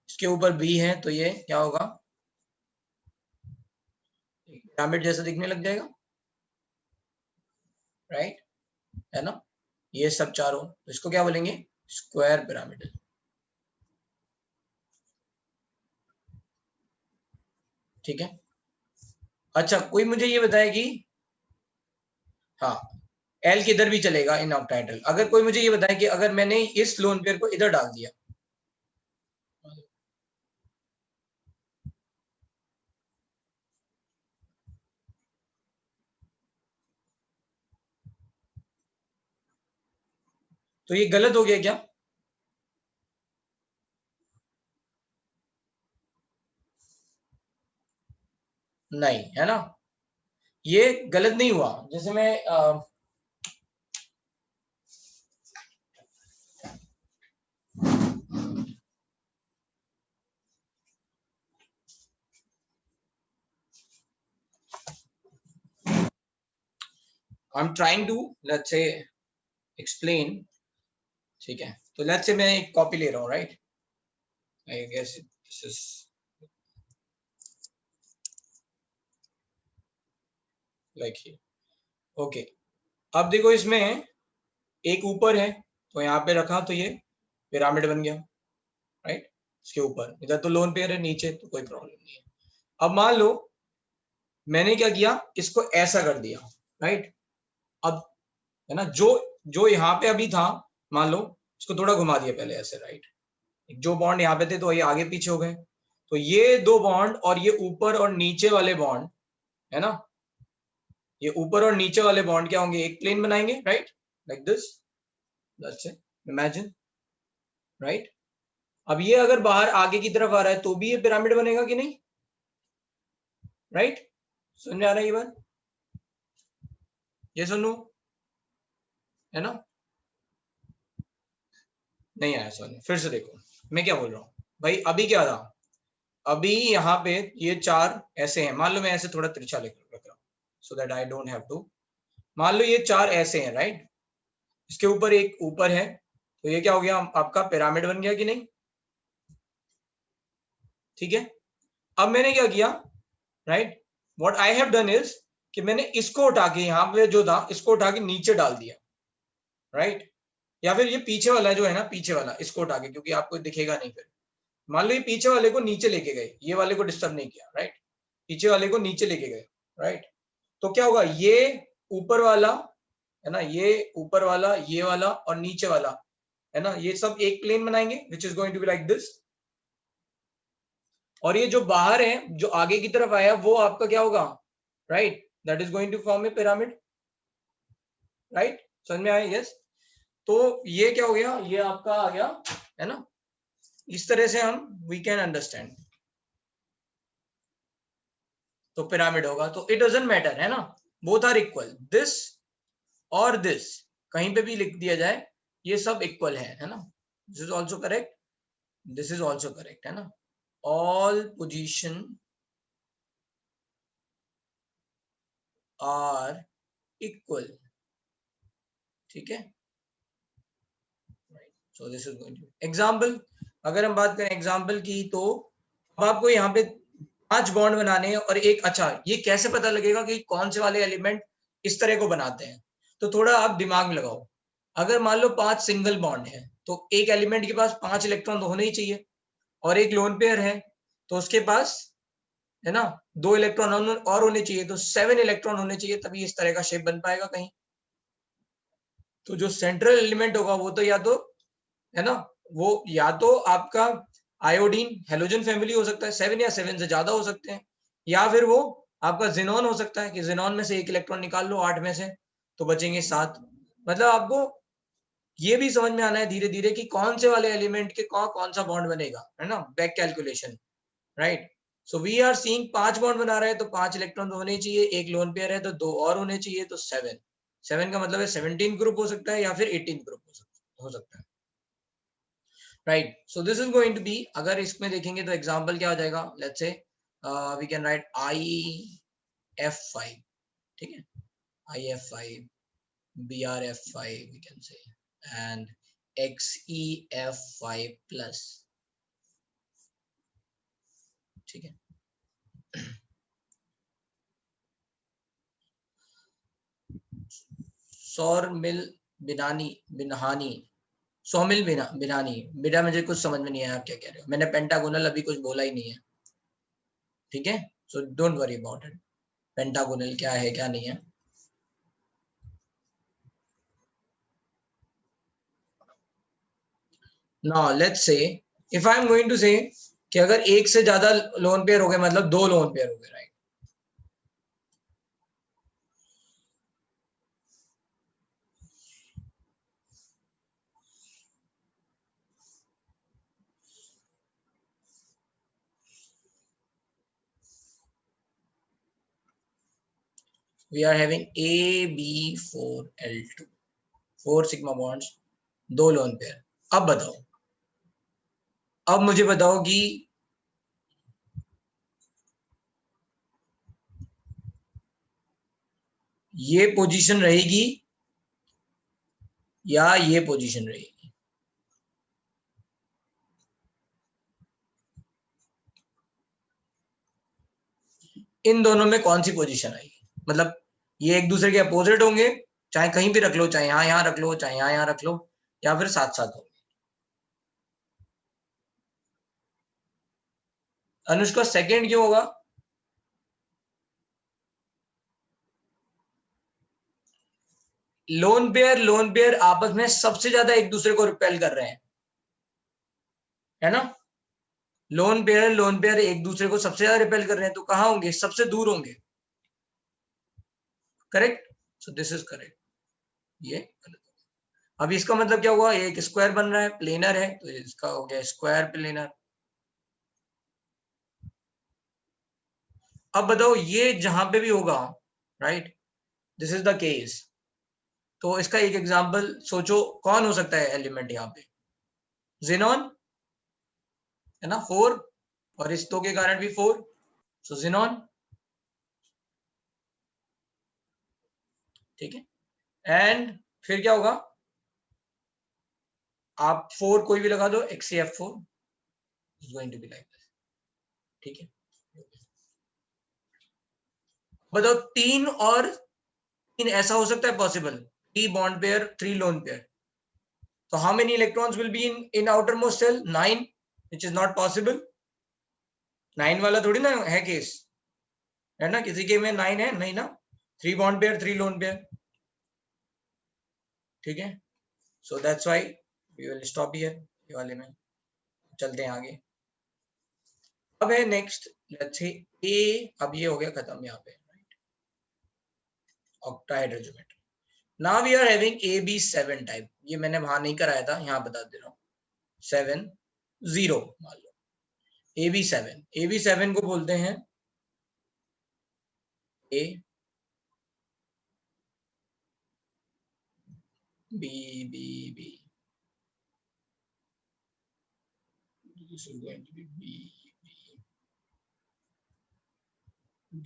इसके ऊपर बी है, तो ये क्या होगा, पिरामिड जैसा दिखने लग जाएगा, राइट, है ना? ये सब चारों, तो इसको क्या बोलेंगे, स्क्वायर पिरामिड। ठीक है, अच्छा कोई मुझे ये बताए कि, हाँ, एल किधर भी चलेगा इन ऑक्टाहेड्रल। अगर कोई मुझे ये बताए कि अगर मैंने इस लोन पेयर को इधर डाल दिया, तो ये गलत हो गया क्या? नहीं, है ना, ये गलत नहीं हुआ। जैसे मैं I'm trying to let's say explain, ठीक है, तो लेट्स से मैं एक कॉपी ले रहा हूँ, right, I guess this is like here, okay. अब देखो इसमें एक ऊपर है, तो यहाँ पे रखा तो ये पिरामिड बन गया, राइट, इसके ऊपर, इधर तो लोन पेयर है, नीचे तो कोई प्रॉब्लम नहीं है। अब मान लो मैंने क्या किया, इसको ऐसा कर दिया, राइट, अब है ना, जो जो यहाँ पे अभी था, मान लो इसको थोड़ा घुमा दिया पहले ऐसे, राइट, जो बॉन्ड यहाँ पे थे तो ये आगे पीछे हो गए, तो ये दो बॉन्ड और ये ऊपर और नीचे वाले बॉन्ड, है ना, ये ऊपर और नीचे वाले बॉन्ड क्या होंगे, एक प्लेन बनाएंगे, right, like this, let's say imagine, right. अब ये अगर बाहर आगे की तरफ आ रहा है तो भी ये पिरामिड बनेगा कि नहीं, राइट, समझ में आ रहा है ये बात, ये सुनो, है ना, नहीं आया समझ, फिर से देखो मैं क्या बोल रहा हूँ भाई। अभी क्या था, अभी यहाँ पे ये चार ऐसे हैं, मान लो मैं ऐसे थोड़ा तिरछा रख रहा हूँ so that I don't have to, मान लो ये चार ऐसे हैं, राइट, इसके ऊपर एक ऊपर है, तो ये क्या हो गया, आपका पिरामिड बन गया कि नहीं, ठीक है। अब मैंने क्या किया, right, what I have done is कि मैंने इसको उठा के, यहाँ पे जो था इसको उठा के नीचे डाल दिया, राइट, या फिर ये पीछे वाला जो है ना, पीछे वाला इसको उठा के, क्योंकि आपको दिखेगा नहीं, फिर मान लो ये पीछे वाले को नीचे लेके गए, ये वाले को डिस्टर्ब नहीं किया, राइट, पीछे वाले को नीचे लेके गए, राइट, तो क्या होगा, ये ऊपर वाला है ना, ये ऊपर वाला, ये वाला और नीचे वाला, है ना, ये सब एक प्लेन बनाएंगे which is going to be like this, और ये जो बाहर है, जो आगे की तरफ आया, वो आपका क्या होगा, right, that is going to form a pyramid, right, समझ में आया, यस। तो ये क्या हो गया, ये आपका आ गया, है ना, इस तरह से हम वी कैन अंडरस्टैंड, तो पिरामिड होगा, तो इट डजंट मैटर, है ना, बोथ आर इक्वल, दिस और दिस कहीं पे भी लिख दिया जाए, ये सब इक्वल है ना, this is also correct, this is also correct, है ना, ऑल पोजीशन आर इक्वल, ठीक है, so this is going two example. अगर हम बात करें एग्जांपल की, तो अब आपको यहाँ पे 5 बॉन्ड बनाने हैं और एक, अच्छा ये कैसे पता लगेगा कि कौन से वाले एलिमेंट इस तरह को बनाते हैं, तो थोड़ा आप दिमाग में लगाओ। अगर मान लो 5 सिंगल बॉन्ड है, तो एक एलिमेंट के पास 5 इलेक्ट्रॉन तो होने ही चाहिए, और एक लोन पेयर है तो उसके पास, है ना, 2 इलेक्ट्रॉन और होने चाहिए, तो 7 इलेक्ट्रॉन होने चाहिए, तभी इस तरह का शेप बन पाएगा कहीं। तो जो सेंट्रल एलिमेंट होगा वो तो या तो, है ना, वो या तो आपका आयोडीन हेलोजन फैमिली हो सकता है, 7 या 7 से ज्यादा हो सकते हैं, या फिर वो आपका जिनॉन हो सकता है कि जिनॉन में से एक इलेक्ट्रॉन निकाल लो 8 में से, तो बचेंगे 7। मतलब आपको ये भी समझ में आना है धीरे धीरे कि कौन से वाले एलिमेंट के कौन सा बॉन्ड बनेगा, है ना, back calculation, right. So we are seeing 5 bond बना रहे हैं तो 5 इलेक्ट्रॉन तो होने ही चाहिए, एक लोन पेयर है तो 2 और होने चाहिए, तो 7। 7 का मतलब है 17 ग्रुप हो सकता है या फिर 18 ग्रुप हो सकता है, right. So this is going to be, अगर इसमें देखेंगे तो एग्जांपल क्या हो जाएगा, let's say we can right IF5, ठीक है, IF5, BRF5 we can say, and XEF5 plus, ठीक है। सौरमिल बिनानी बिनहानी, सौमिल बिनानी, बेटा मुझे कुछ समझ में नहीं आया आप क्या कह रहे हो, मैंने पेंटागोनल अभी कुछ बोला ही नहीं है, ठीक है, so don't worry about it, pentagonal क्या है क्या नहीं है। Now let's say if I am going to say कि अगर एक से ज्यादा लोन पेयर हो गए, मतलब 2 लोन पेयर हो गए, right, we are having AB4L2, 4 sigma bonds, 2 lone pair. अब बताओ, अब मुझे बताओ कि ये पोजीशन रहेगी या ये पोजीशन रहेगी? इन दोनों में कौन सी पोजीशन आएगी? मतलब ये एक दूसरे के अपोजिट होंगे, चाहे कहीं भी रख लो, चाहे यहां रख लो, चाहे यहां रख लो, या फिर साथ साथ होंगे। अनुष्का सेकंड क्यों होगा? लोन पेयर आपस में सबसे ज्यादा एक दूसरे को रिपेल कर रहे हैं, है ना? लोन पेयर एक दूसरे को सबसे ज्यादा रिपेल कर रहे हैं, तो कहां होंगे? सबसे दूर होंगे, correct? So this is correct, ये गलत। अब इसका मतलब क्या हुआ? एक स्क्वायर बन रहा है, प्लेनर है, तो इसका हो गया स्क्वायर प्लेनर। अब बताओ, ये जहां पे भी होगा, right, this is the case, तो इसका एक एग्जांपल सोचो, कौन हो सकता है एलिमेंट यहाँ पे? जिनॉन, है ना, 4, और इस 2 के कारण भी 4, सो जिनॉन, ठीक है। एंड फिर क्या होगा? आप 4 कोई भी लगा दो, XCF4 is going to be like this, ठीक है। बताओ 3 और 3 ऐसा हो सकता है possible? 3 bond pair, 3 lone pair, तो how many electrons will be in outermost shell? 9, which is not possible. 9 वाला थोड़ी ना है केस, है ना? किसी के में 9 है नहीं ना? 3 बॉन्ड पेयर, 3 लोन पेयर, ठीक है। So that's why we will stop here, ये वाले में चलते हैं आगे। अब है नेक्स्ट, लेट्स से ए, अब ये हो गया खत्म यहाँ पे, right, octahedral geometry. Now we are having AB7 type, ये मैंने वहां नहीं कराया था, यहाँ बता दे रहा हूँ। 7 0 मान लो, AB7 को बोलते हैं A B B B, this is going to be B B B,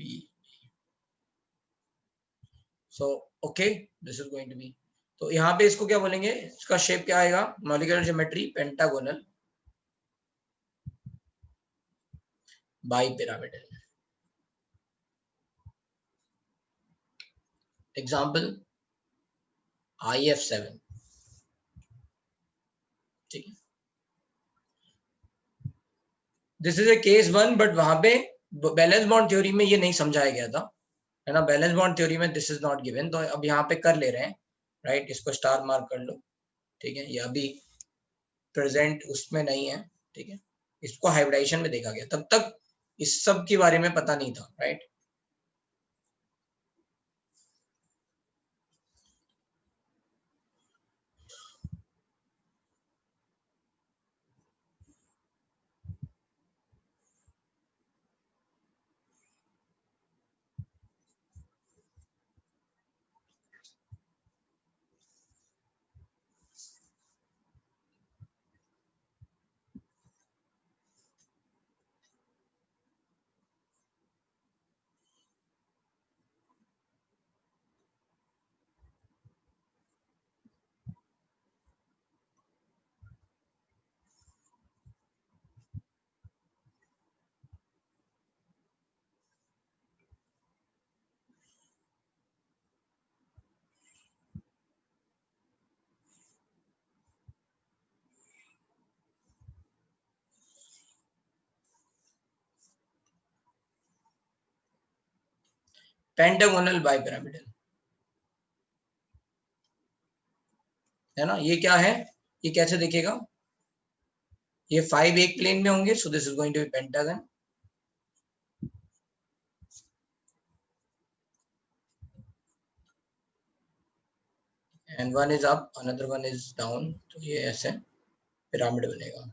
so okay, this is going to be, तो यहाँ पे इसको क्या बोलेंगे? इसका शेप क्या आएगा? Molecular geometry pentagonal bipyramidal. Example IF7, ठीक है। This is a case 1, but वहां पे बैलेंस बॉन्ड थ्योरी में ये नहीं समझाया गया था, है ना? बैलेंस बॉन्ड थ्योरी में दिस इज नॉट गिवन, तो अब यहाँ पे कर ले रहे हैं, राइट। इसको स्टार मार्क कर लो, ठीक है। ये अभी प्रेजेंट उसमें नहीं है, ठीक है। इसको हाइब्रिडाइजेशन में देखा गया, तब तक इस सब के बारे में पता नहीं था, राइट। पेंटागोनल बाइपिरामिडल, है ना? ये क्या है? ये कैसे दिखेगा? ये 5 एक प्लेन में होंगे, so this is going to be pentagon, and one is up, another one is down, तो ये ऐसे पिरामिड बनेगा।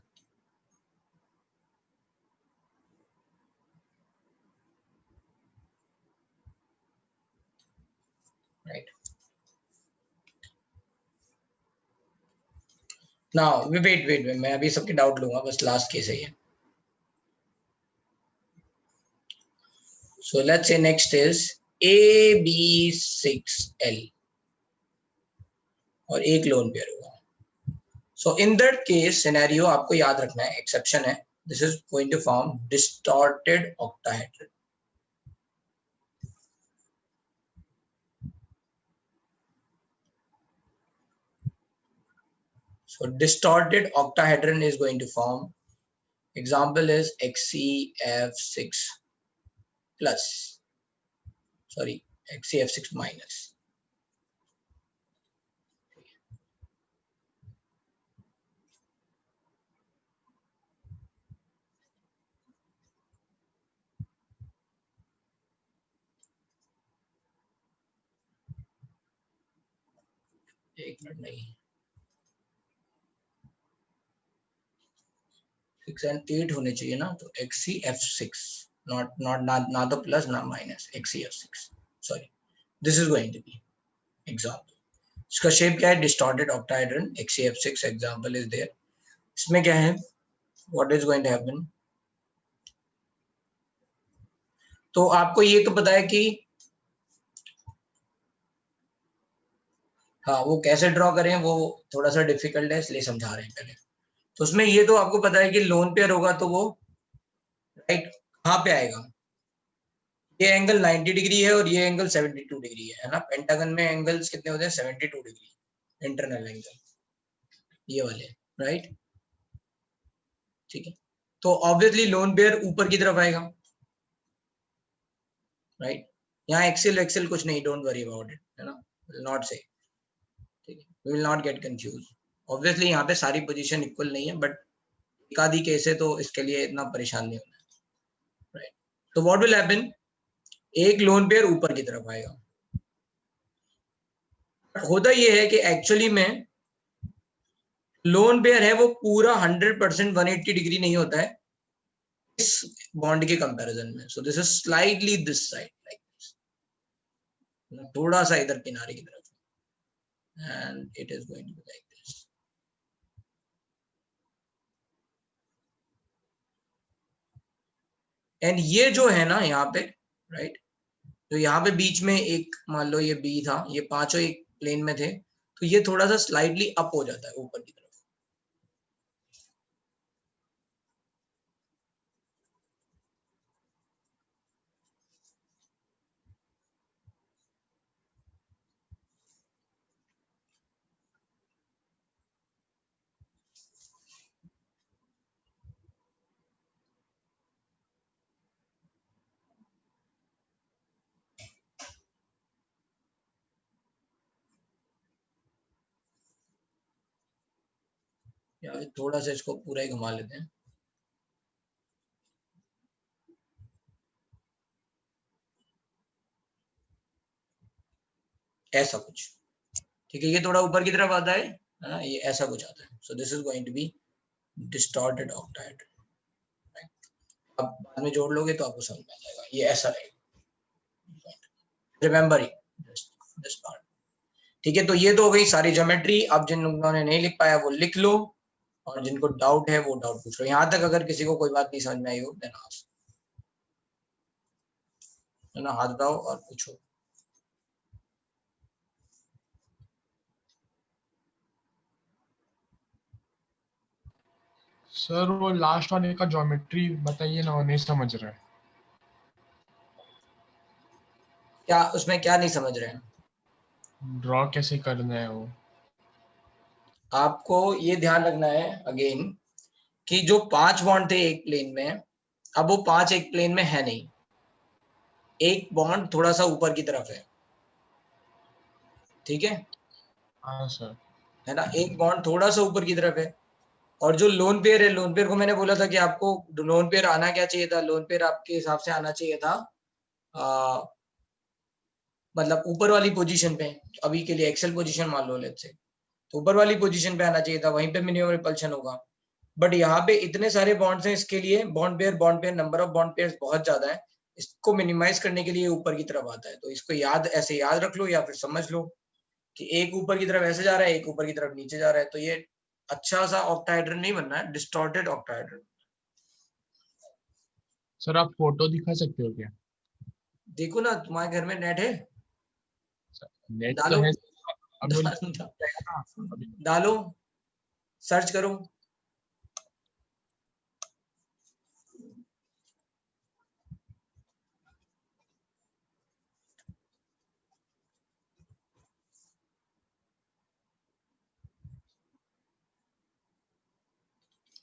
राइट। नाउ वेट मैं अभी सबके डाउट लूंगा, बस लास्ट केस है ये। So let's say next is AB6L और एक लोन पेयर होगा। So in that case scenario आपको याद रखना है, exception है, this is going to form distorted octahedron. So distorted octahedron is going to form, example is XCF6 plus, sorry, XCF6 minus. एक मिनट नहीं, 6 and 8 होने चाहिए ना, तो XCF6 not the plus ना minus, XCF6 sorry, this is going to be example. इसका शेप क्या है, distorted octahedron XCF6 example is there. इसमें क्या है, what is going to happen, तो आपको ये तो पता है कि हाँ वो कैसे ड्रॉ करें वो थोड़ा सा डिफिकल्ट है, इसलिए समझा रहे हैं पहले। तो उसमें ये तो आपको पता है कि लोन पेयर होगा तो वो राइट कहाँ पे आएगा, ये एंगल 90 डिग्री है और ये एंगल 72 डिग्री है ना। पेंटागन में एंगल्स कितने होते हैं, 72 डिग्री इंटरनल एंगल, ये वाले, राइट। ठीक है, तो ऑब्वियसली लोन पेयर ऊपर की तरफ आएगा, राइट। यहाँ एक्सेल कुछ नहीं, डोंट वरी अबाउट इट, है ना, विल नॉट से, ठीक है, we will not get confuse. Obviously यहाँ पे सारी पोजीशन इक्वल नहीं है, बट एक आधी केस है तो इसके लिए इतना परेशान नहीं होना, राइट। तो व्हाट विल हैपन, एक लोन पेयर ऊपर की तरफ आएगा। होता यह है कि एक्चुअली में लोन पेयर है वो पूरा 100% 180 डिग्री नहीं होता है इस बॉन्ड के कंपैरिजन में। So this is slightly this side, like this, थोड़ा सा इधर किनारे की तरफ, and it is going to be like this. And ये जो है ना यहाँ पे, राइट, तो यहाँ पे बीच में एक मान लो ये बी था, ये पांचों एक प्लेन में थे, तो ये थोड़ा सा स्लाइटली अप हो जाता है ऊपर की तरफ। या थोड़ा सा इसको पूरा ही घुमा लेते हैं, ऐसा कुछ, ठीक है। ये थोड़ा ऊपर की तरफ आता है ना, ये ऐसा कुछ आता है। So this is going to be distorted octahedron, right. अब बाद में जोड़ लोगे तो आपको समझ में आ जाएगा, ये ऐसा रहेगा, रिमेंबर दिस पार्ट, ठीक है। तो ये तो हो गई सारी ज्योमेट्री। अब जिन लोगों ने नहीं लिख पाया वो लिख लो, और जिनको डाउट है वो डाउट पूछ लो। यहाँ तक अगर किसी को कोई बात नहीं समझ में आई हो देन आस्क, है ना, हाथ उठाओ और पूछो। सर वो लास्ट वाले का ज्योमेट्री बताइए ना, वो नहीं समझ रहे। क्या उसमें क्या नहीं समझ रहे हैं, ड्रॉ कैसे करना है वो? आपको ये ध्यान रखना है अगेन कि जो 5 बॉन्ड थे एक प्लेन में, अब वो 5 एक प्लेन में है नहीं, एक बॉन्ड थोड़ा सा ऊपर की तरफ है, ठीक है। हाँ सर। है ना, एक बॉन्ड थोड़ा सा ऊपर की तरफ है। और जो लोन पेयर है, लोन पेयर को मैंने बोला था कि आपको लोन पेयर आना क्या चाहिए था, लोन पेयर आपके हिसाब से आना चाहिए था मतलब ऊपर वाली पोजीशन पे, अभी के लिए एक्सेल पोजीशन मान लो लेट्स से, तो ऊपर वाली पोजीशन पे आना चाहिए था, वहीं पे मिनिमम रिपल्शन होगा। बट यहाँ पे इतने सारे बॉन्ड्स हैं, इसके लिए bond pair number of bond pair बहुत ज्यादा है, इसको मिनिमाइज करने के लिए ऊपर की तरफ आता है, तो इसको ऐसे याद रख लो या फिर समझ लो कि एक ऊपर की तरफ ऐसे जा रहा है, एक ऊपर की तरफ नीचे जा रहा है, तो ये अच्छा सा ऑक्टाहेड्रन नहीं बनना है, डिस्टॉर्टेड ऑक्टाहेड्रन। सर आप फोटो दिखा सकते हो क्या? देखो ना, तुम्हारे घर में नेट है? नेट तो डालो है अभी डा- ना अभी। डालो, सर्च करो।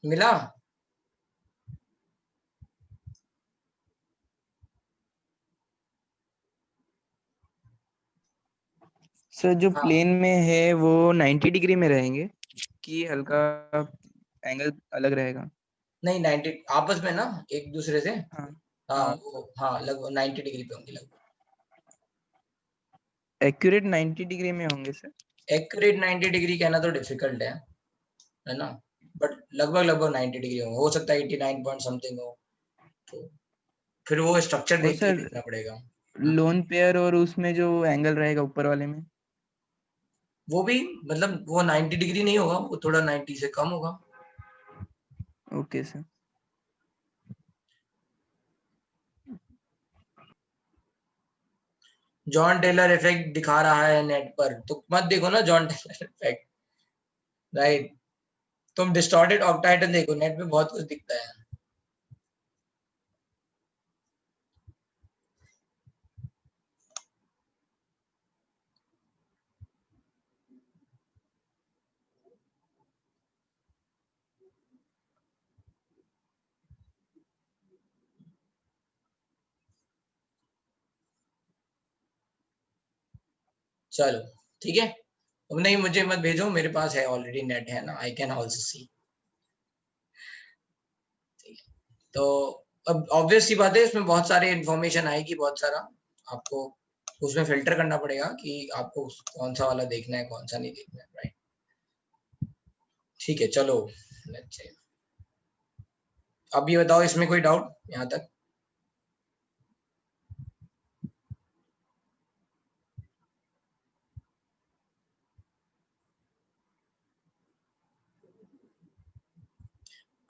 मिला? सर जो हाँ, प्लेन में है वो 90 डिग्री में रहेंगे कि हल्का एंगल अलग रहेगा? नहीं 90 आपस में ना, एक दूसरे से। हाँ हाँ हाँ। वो, हाँ लगभग 90 डिग्री पे होंगे लगभग। एक्यूरेट 90 डिग्री में होंगे सर? एक्यूरेट 90 डिग्री कहना तो डिफिकल्ट है ना, बट लगभग लगभग 90 डिग्री हो सकता है 89 पॉइंट समथिंग हो, तो फिर वो स्ट्रक्चर और देख के सर देखना पड़ेगा। लोन पेयर और उसमें जो एंगल रहेगा ऊपर वाले में? वो भी मतलब वो 90 डिग्री नहीं होगा, वो थोड़ा 90 से कम होगा। Okay sir. John Teller effect दिखा रहा है नेट पर, तो मत देखो ना जॉन टेलर इफेक्ट, राइट? तुम डिस्टॉर्टेड ऑक्टाहेड्रन देखो, नेट पे बहुत कुछ दिखता है। चलो ठीक है, अब नहीं मुझे मत भेजो, मेरे पास है ऑलरेडी नेट है ना, आई कैन ऑल्सो सी। ठीक है, तो अब ऑब्वियस सी बात है, इसमें बहुत सारे इंफॉर्मेशन आएगी, बहुत सारा आपको उसमें फिल्टर करना पड़ेगा कि आपको कौन सा वाला देखना है, कौन सा नहीं देखना है, राइट? ठीक है, चलो लेट्स से, अब ये बताओ इसमें कोई डाउट यहाँ तक?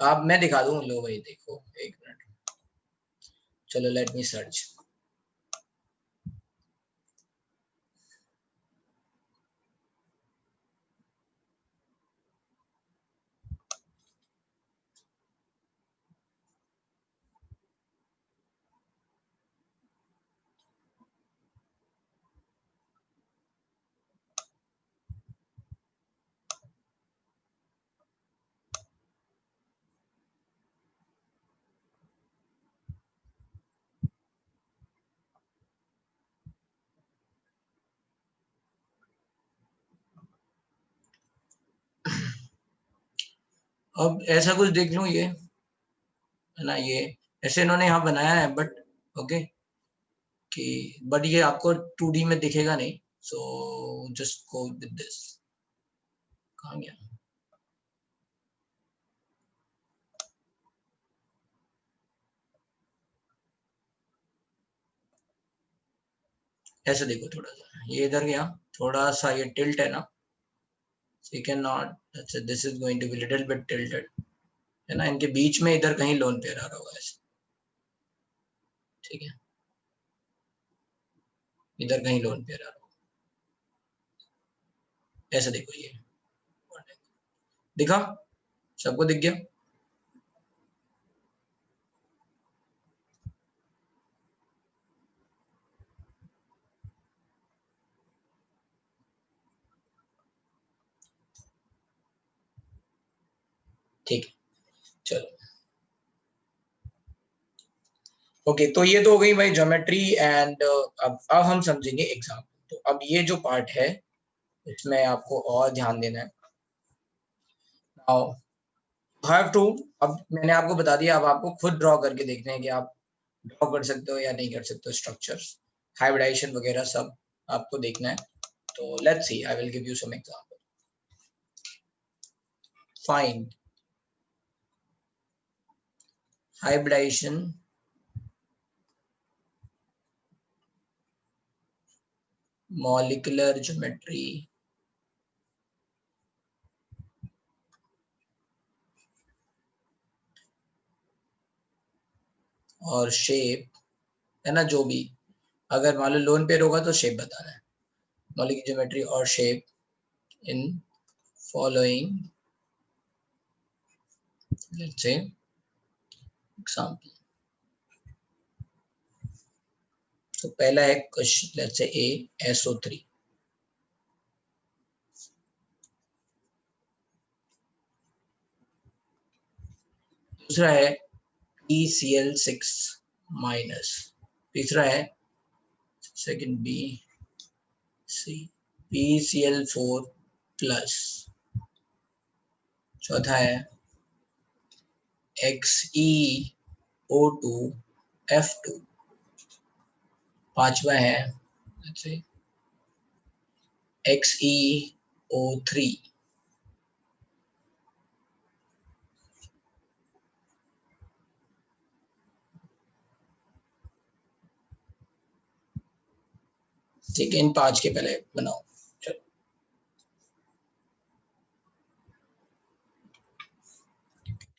आप मैं दिखा दूं, लो भाई देखो, एक मिनट, चलो लेट मी सर्च। अब ऐसा कुछ देख लूं, ये है ना, ये ऐसे इन्होंने यहाँ बनाया है, बट ओके कि बट ये आपको 2D में दिखेगा नहीं, so just go with this. कहाँ गया? ऐसे देखो, थोड़ा सा ये इधर गया, थोड़ा सा ये टिल्ट है ना, so you cannot, this is going to be little bit tilted, है ना, इनके बीच में इधर कहीं लोन पेयर आ रहा होगा ऐसे, ठीक है, इधर कहीं लोन पेयर आ रहा होगा, ऐसे देखो, ये दिखा, सबको दिख गया? ठीक है, चलो ओके, तो ये तो हो गई भाई ज्योमेट्री एंड, अब हम समझेंगे एग्जाम्पल। तो अब ये जो पार्ट है इसमें आपको और ध्यान देना है। नाउ हैव टू, अब मैंने आपको बता दिया, अब आपको खुद ड्रॉ करके देखना है कि आप ड्रॉ कर सकते हो या नहीं कर सकते हो, स्ट्रक्चर्स हाइब्रिडाइजेशन वगैरह सब आपको देखना है। तो let's see, I will give you some example. Find hybridization molecular geometry और शेप है ना, जो भी अगर मान लो लोन पेयर होगा तो शेप बताना है, मॉलिक्यूलर ज्योमेट्री और shape in following let's say example. तो पहला है question let's say A SO3, दूसरा है PCl6 माइनस, तीसरा है second B C PCl4 plus, चौथा है XeO2F2, पांचवा है XeO3, ठीक है। इन पांच के पहले बनाओ, चलो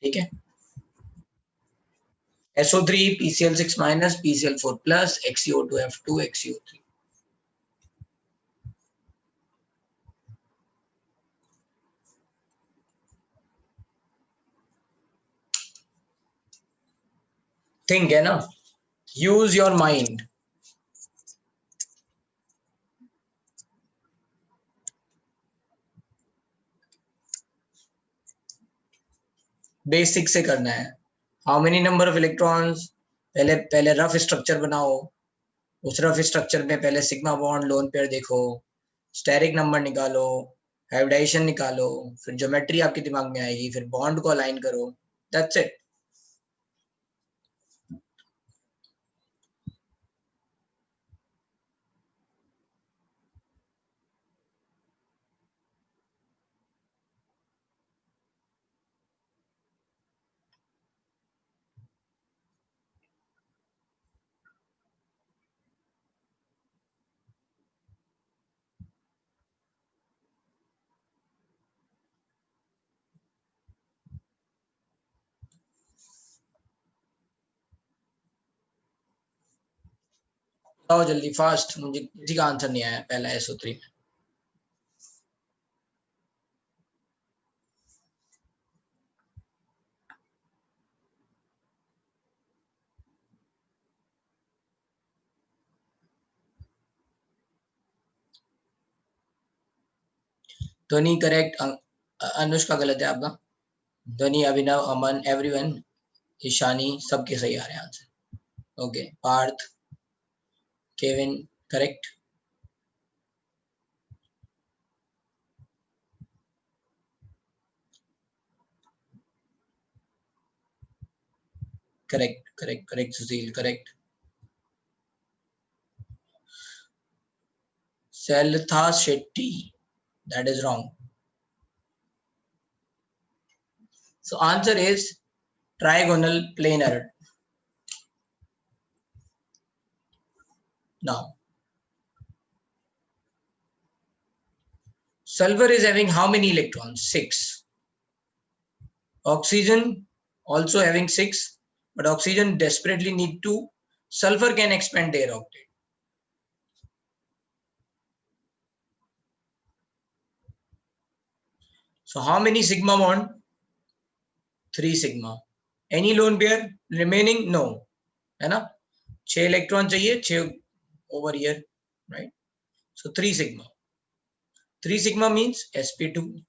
ठीक है। SO3 PCl6 minus PCl4 plus XeO2F2 XeO3। Think है ना, यूज योर माइंड। बेसिक से करना है। How many number of electrons, पहले रफ स्ट्रक्चर बनाओ, उस रफ स्ट्रक्चर में पहले सिग्मा बॉन्ड लोन पेयर देखो, स्टेरिक नंबर निकालो, हाइब्रिडाइजेशन निकालो, फिर ज्योमेट्री आपके दिमाग में आएगी, फिर बॉन्ड को अलाइन करो, दैट्स इट। बताओ जल्दी फास्ट, मुझे किसी का आंसर नहीं आया पहला SO3 में। ध्वनि करेक्ट, अनुष्का गलत है आपका, ध्वनि, अभिनव, अमन, एवरीवन, ईशानी, सबके सही आ रहे हैं answer. Okay, Parth, Kevin correct, correct correct correct, Sushil correct, Seltha Shetty, that is wrong. So answer is trigonal planar. Now sulfur is having how many electrons? 6. Oxygen also having 6, but oxygen desperately need 2. Sulfur can expand their octet. So how many sigma bond? 3 sigma. Any lone pair remaining? No, है ना, 6 इलेक्ट्रॉन चाहिए, 6 over here, right? So 3 sigma. 3 sigma means sp2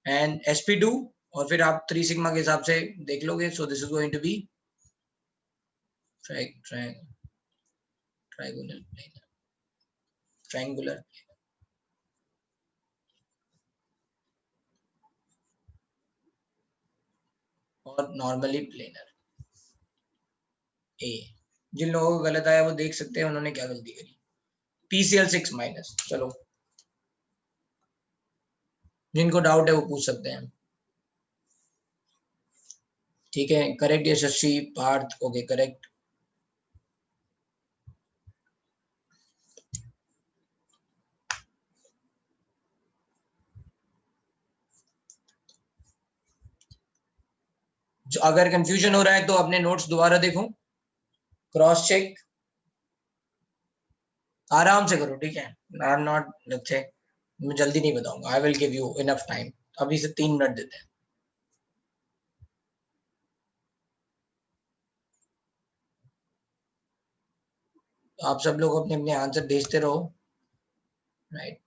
and sp2, और फिर आप 3 sigma के हिसाब से देख लोगे. So this is going to be trigonal planar, triangular planar, और नॉर्मली प्लेनर। ए, जिन लोगों को गलत आया वो देख सकते हैं उन्होंने क्या गलती करी। PCl6 माइनस, चलो जिनको डाउट है वो पूछ सकते हैं। ठीक है, करेक्ट यशस्वी, पार्थ, ओके करेक्ट। अगर कंफ्यूजन हो रहा है तो अपने नोट्स दोबारा देखो, क्रॉस चेक, आराम से करो, ठीक है। I am not, let's say मैं जल्दी नहीं बताऊंगा, आई will give you enough time, अभी से 3 मिनट देते हैं। आप सब लोग अपने अपने आंसर भेजते रहो, राइट।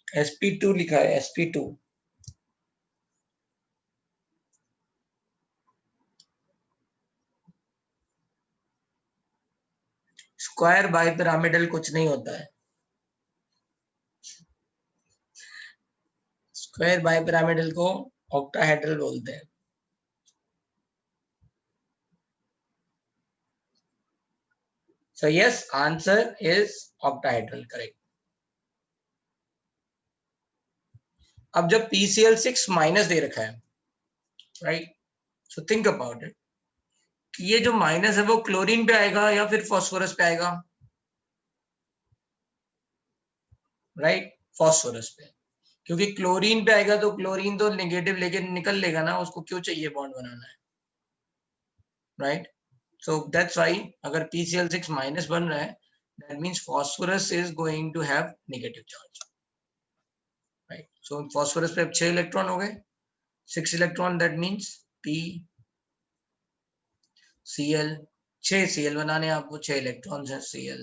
sp2 लिखा है, sp2। स्क्वायर बाइपिरामिडल कुछ नहीं होता है, स्क्वायर बाइपिरामिडल को ऑक्टाहेड्रल बोलते हैं। So yes, answer is octahedral, correct. अब जब PCl6 माइनस दे रखा है, right, so think about it कि ये जो माइनस है वो क्लोरीन पे आएगा या फिर फास्फोरस पे आएगा, राइट, फास्फोरस पे। क्योंकि क्लोरीन पे आएगा तो क्लोरीन तो नेगेटिव लेके निकल लेगा ना, उसको क्यों चाहिए बॉन्ड बनाना है, राइट। सो दैट्स व्हाई अगर PCl6 माइनस बन रहा है, that means phosphorus is going to have negative charge, right. So phosphorus पे 6 इलेक्ट्रॉन हो गए, 6 electron, that means PCl, 6 Cl बनाने आपको, 6 इलेक्ट्रॉन्स हैं, Cl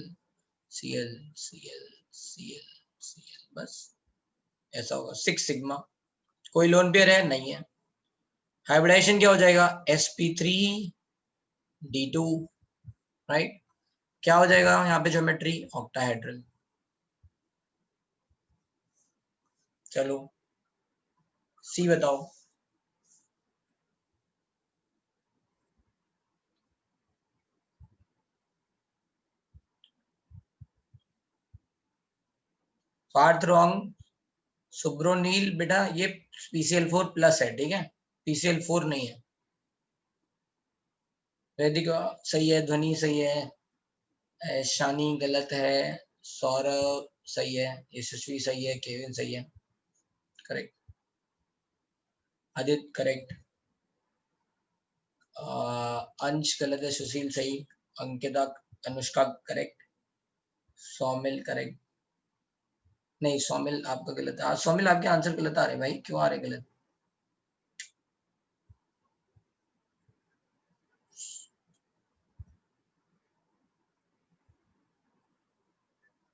Cl Cl Cl Cl, बस ऐसा होगा, 6 सिग्मा। कोई लोन पेयर है नहीं है, हाइब्रिडाइजेशन क्या हो जाएगा, sp3d2, राइट। क्या हो जाएगा यहाँ पे ज्योमेट्री, ऑक्टाहेड्रल। चलो सी बताओ। पार्थ रॉन्ग, सुब्रोनील बेटा ये PCl4 प्लस है, ठीक है, PCl4 नहीं है। वैदिका सही है, ध्वनि सही है, शानी गलत है, सौरभ सही है, यशस्वी सही है, केविन सही है, करेक्ट, आदित्य करेक्ट, अंश गलत है, सुशील सही, अंकिता, अनुष्का करेक्ट, सौमिल करेक्ट, नहीं सौमिल आपका गलत है, सौमिल आपके आंसर गलत आ रहे भाई, क्यों आ रहे गलत?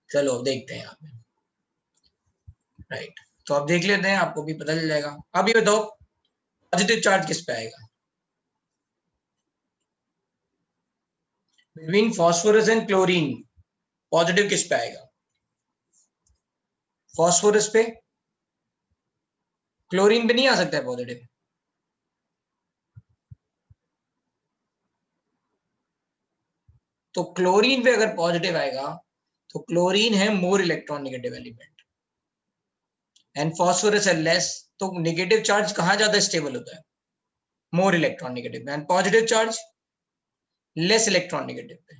चलो देखते हैं यहाँ पे, राइट। तो अब देख लेते हैं, आपको भी पता चल जाएगा। अब ये बताओ पॉजिटिव चार्ज किस पे आएगा, between phosphorus and chlorine positive किस पे आएगा, फास्फोरस पे, क्लोरीन पे नहीं आ सकता है पॉजिटिव। तो क्लोरीन पे अगर पॉजिटिव आएगा तो क्लोरीन है more electron negative element and phosphorus है लेस, तो नेगेटिव चार्ज कहां ज्यादा स्टेबल होता है, more electron negative, and positive charge less electron negative पे।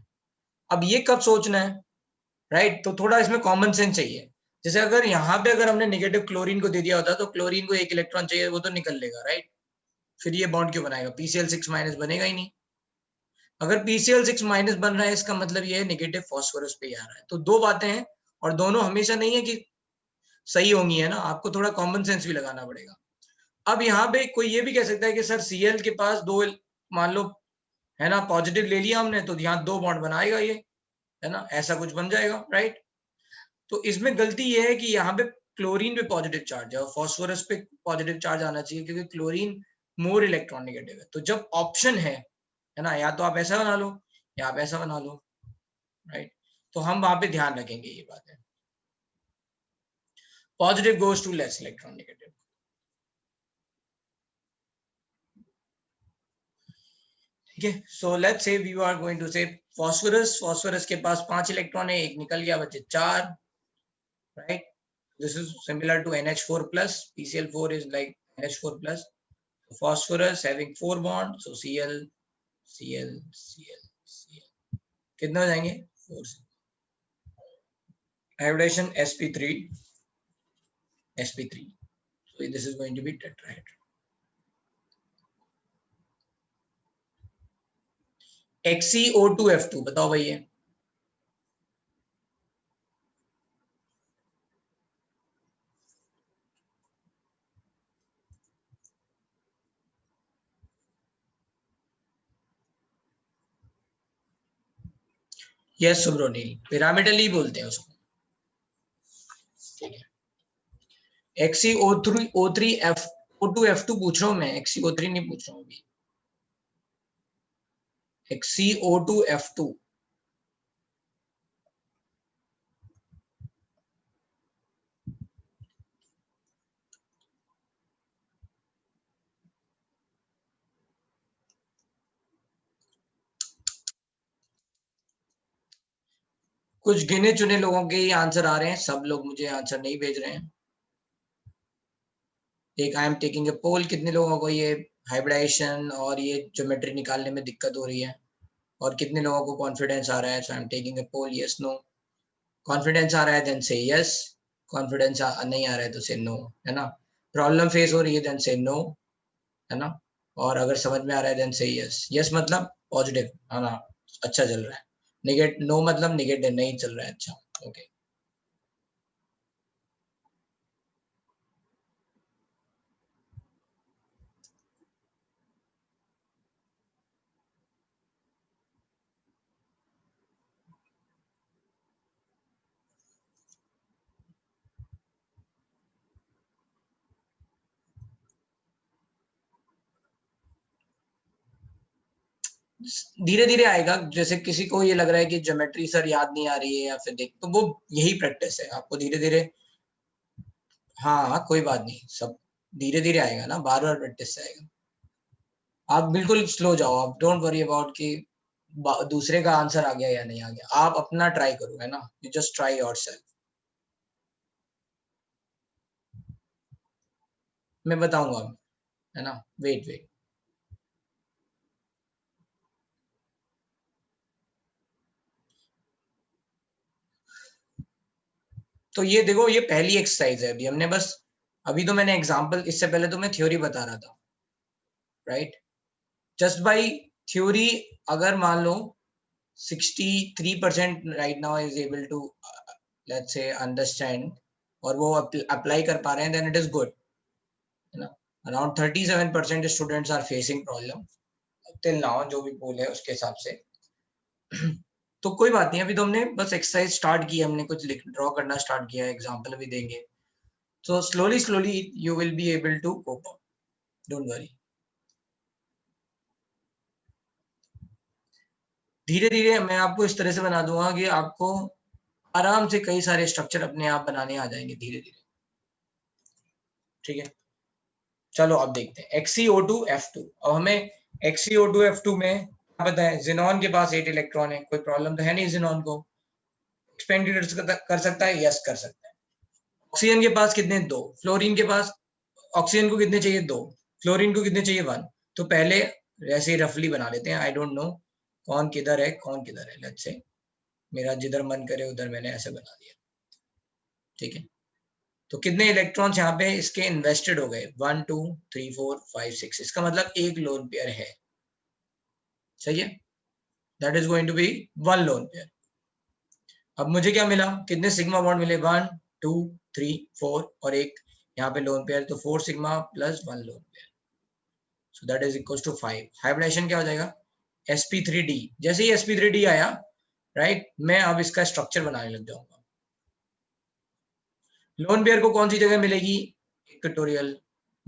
अब ये कब सोचना है, राइट, तो थोड़ा इसमें कॉमन सेंस चाहिए। जैसे अगर यहाँ पे अगर हमने नेगेटिव क्लोरीन को दे दिया होता तो क्लोरीन को 1 इलेक्ट्रॉन चाहिए, वो तो निकल लेगा, राइट, फिर ये बॉन्ड क्यों बनाएगा, PCl6 माइनस बनेगा ही नहीं। अगर PCl6 माइनस बन रहा है इसका मतलब ये है नेगेटिव फास्फोरस पे आ रहा है। तो दो बातें हैं और दोनों हमेशा नहीं है कि सही होंगी, है ना, आपको थोड़ा कॉमन सेंस भी लगाना पड़ेगा। अब यहाँ पे कोई ये भी कह सकता है कि सर Cl के पास 2, मान लो, है ना, पॉजिटिव ले लिया हमने तो यहाँ 2 बॉन्ड बनाएगा ये, है ना, ऐसा कुछ बन जाएगा, राइट। तो इसमें गलती ये है कि यहाँ पे क्लोरीन पे पॉजिटिव चार्ज है और फास्फोरस पे पॉजिटिव चार्ज आना चाहिए, क्योंकि क्लोरीन मोर इलेक्ट्रॉन नेगेटिव है। तो जब ऑप्शन है ना, या तो आप ऐसा बना लो या आप ऐसा बना लो, राइट। तो हम वहां पे ध्यान रखेंगे ये बात है, positive goes to less electron negative. ठीक है, so let's say we are going to say phosphorus के पास 5 इलेक्ट्रॉन है, एक निकल गया, बचे 4, right. This is similar to NH4 plus. PCl4 is like NH4 plus. Phosphorus having 4 bonds, so Cl, Cl, Cl, Cl. कितने हो जाएंगे 4 hybridization sp3 sp3, so this is going to be tetrahedron. XeO2F2 बताओ भैया। यस सुब्रोनील, पिरामिडली बोलते हैं उसको, ठीक है। XeO2F2 पूछ रहा हूं मैं, XeO3 नहीं पूछ रहा हूं अभी। XeO2F2 कुछ गिने चुने लोगों के ही आंसर आ रहे हैं, सब लोग मुझे आंसर नहीं भेज रहे हैं। एक आई एम टेकिंग ए पोल, कितने लोगों को ये हाइब्रिडाइजेशन और ये ज्योमेट्री निकालने में दिक्कत हो रही है, और कितने लोगों को कॉन्फिडेंस आ रहा है। So I am taking a poll, yes no. Confidence आ रहा है देन से यस, कॉन्फिडेंस नहीं आ रहा है तो से नो, है ना। प्रॉब्लम फेस हो रही है देन से नो, है ना। और अगर समझ में आ रहा है देन से यस। यस मतलब पॉजिटिव, है ना, अच्छा चल रहा है। नो मतलब निगेटिव, नहीं चल रहा है अच्छा, ओके। धीरे धीरे आएगा, जैसे किसी को ये लग रहा है कि ज्योमेट्री सर याद नहीं आ रही है या फिर देख, तो वो यही प्रैक्टिस है, आपको धीरे धीरे। हाँ कोई बात नहीं, सब धीरे धीरे आएगा ना, बार बार प्रैक्टिस से आएगा। आप बिल्कुल स्लो जाओ, आप डोंट वरी अबाउट कि दूसरे का आंसर आ गया या नहीं आ गया, आप अपना ट्राई करो, है ना। You just try yourself. मैं बताऊंगा, है ना, वेट वेट। तो ये देखो, ये पहली एक्सरसाइज है, अभी हमने बस, अभी तो मैंने एग्जांपल, इससे पहले तो मैं थ्योरी बता रहा था, राइट। जस्ट बाय थ्योरी, अगर मान लो 63% right now is able to let's say understand, और वो अप्लाई कर पा रहे हैं, देन इट इज गुड, है ना। Around 37% students are facing problem till now, जो भी पोल है उसके हिसाब से। तो कोई बात नहीं, अभी तो हमने बस एक्सरसाइज स्टार्ट की, हमने कुछ ड्रॉ करना स्टार्ट किया, एग्जांपल भी देंगे, so slowly you will be able to cope up, don't worry। धीरे धीरे मैं आपको इस तरह से बना दूंगा कि आपको आराम से कई सारे स्ट्रक्चर अपने आप बनाने आ जाएंगे धीरे धीरे, ठीक है। चलो अब देखते हैं XeO2F2। अब हमें XeO2F2 में क्या पता है, जिनॉन के पास 8 इलेक्ट्रॉन है, कोई प्रॉब्लम तो है नहीं, जिनॉन को एक्सपेंड कर सकता है, यस कर सकता है। ऑक्सीजन के पास कितने, 2। फ्लोरीन के पास, ऑक्सीजन को कितने चाहिए, 2। फ्लोरीन को कितने चाहिए, 1। तो पहले ऐसे ही रफली बना लेते हैं, आई डोंट नो कौन किधर है कौन किधर है, लेट्स से मेरा जिधर मन करे उधर मैंने ऐसे बना दिया, ठीक है। तो कितने इलेक्ट्रॉन्स यहाँ पे इसके इन्वेस्टेड हो गए, 1 2 3 4 5 6, इसका मतलब एक लोन पेयर है, सही है। That is going to be 1 lone pair. अब मुझे क्या मिला, कितने सिग्मा बॉन्ड मिले, 1 2 3 4, और एक यहाँ पे लोन पेयर, तो 4 sigma plus 1 lone pair, so that is equal to 5। Hybridisation क्या हो जाएगा, sp3d। जैसे ही sp3d आया, राइट, मैं अब इसका स्ट्रक्चर बनाने लग जाऊंगा। लोन पेयर को कौन सी जगह मिलेगी, इक्वेटोरियल।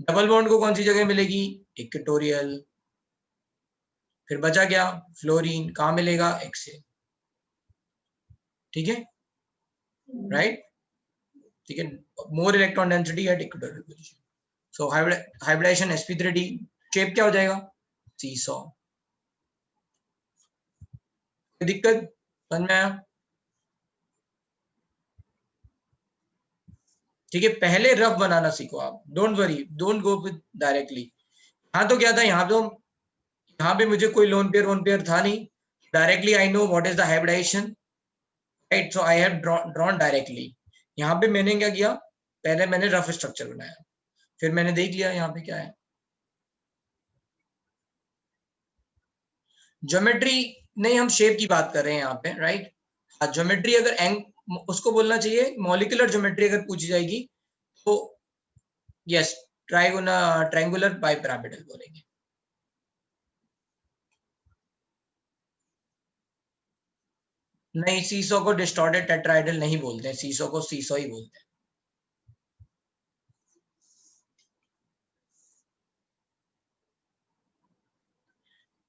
डबल बॉन्ड को कौन सी जगह मिलेगी, इक्वेटोरियल। फिर बचा क्या, फ्लोरीन, कहाँ मिलेगा, एक्स से, ठीक है, राइट, ठीक है। More electron density at equatorial position, so hybridisation sp3d, shape क्या हो जाएगा, सीसॉ। कोई दिक्कत, समझ में आया, ठीक है। पहले रफ बनाना सीखो आप, don't worry, don't go with directly. यहाँ तो क्या था, यहाँ पे मुझे कोई लोन पेयर था नहीं, directly I know what is the hybridisation, right. So I have drawn directly. यहाँ पे मैंने क्या किया, पहले मैंने रफ स्ट्रक्चर बनाया, फिर मैंने देख लिया यहाँ पे क्या है. ज्योमेट्री नहीं, हम शेप की बात कर रहे हैं यहाँ पे, राइट. हाँ, ज्योमेट्री अगर उसको बोलना चाहिए मॉलिक्यूलर ज्योमेट्री अगर पूछी जाएगी तो यस, ट्रायंगुलर बाइपिरामिडल बोलेंगे. नहीं, सीसो को डिस्टॉर्टेड टेट्राइडल नहीं बोलते हैं, सीसो को सीसो ही बोलते हैं.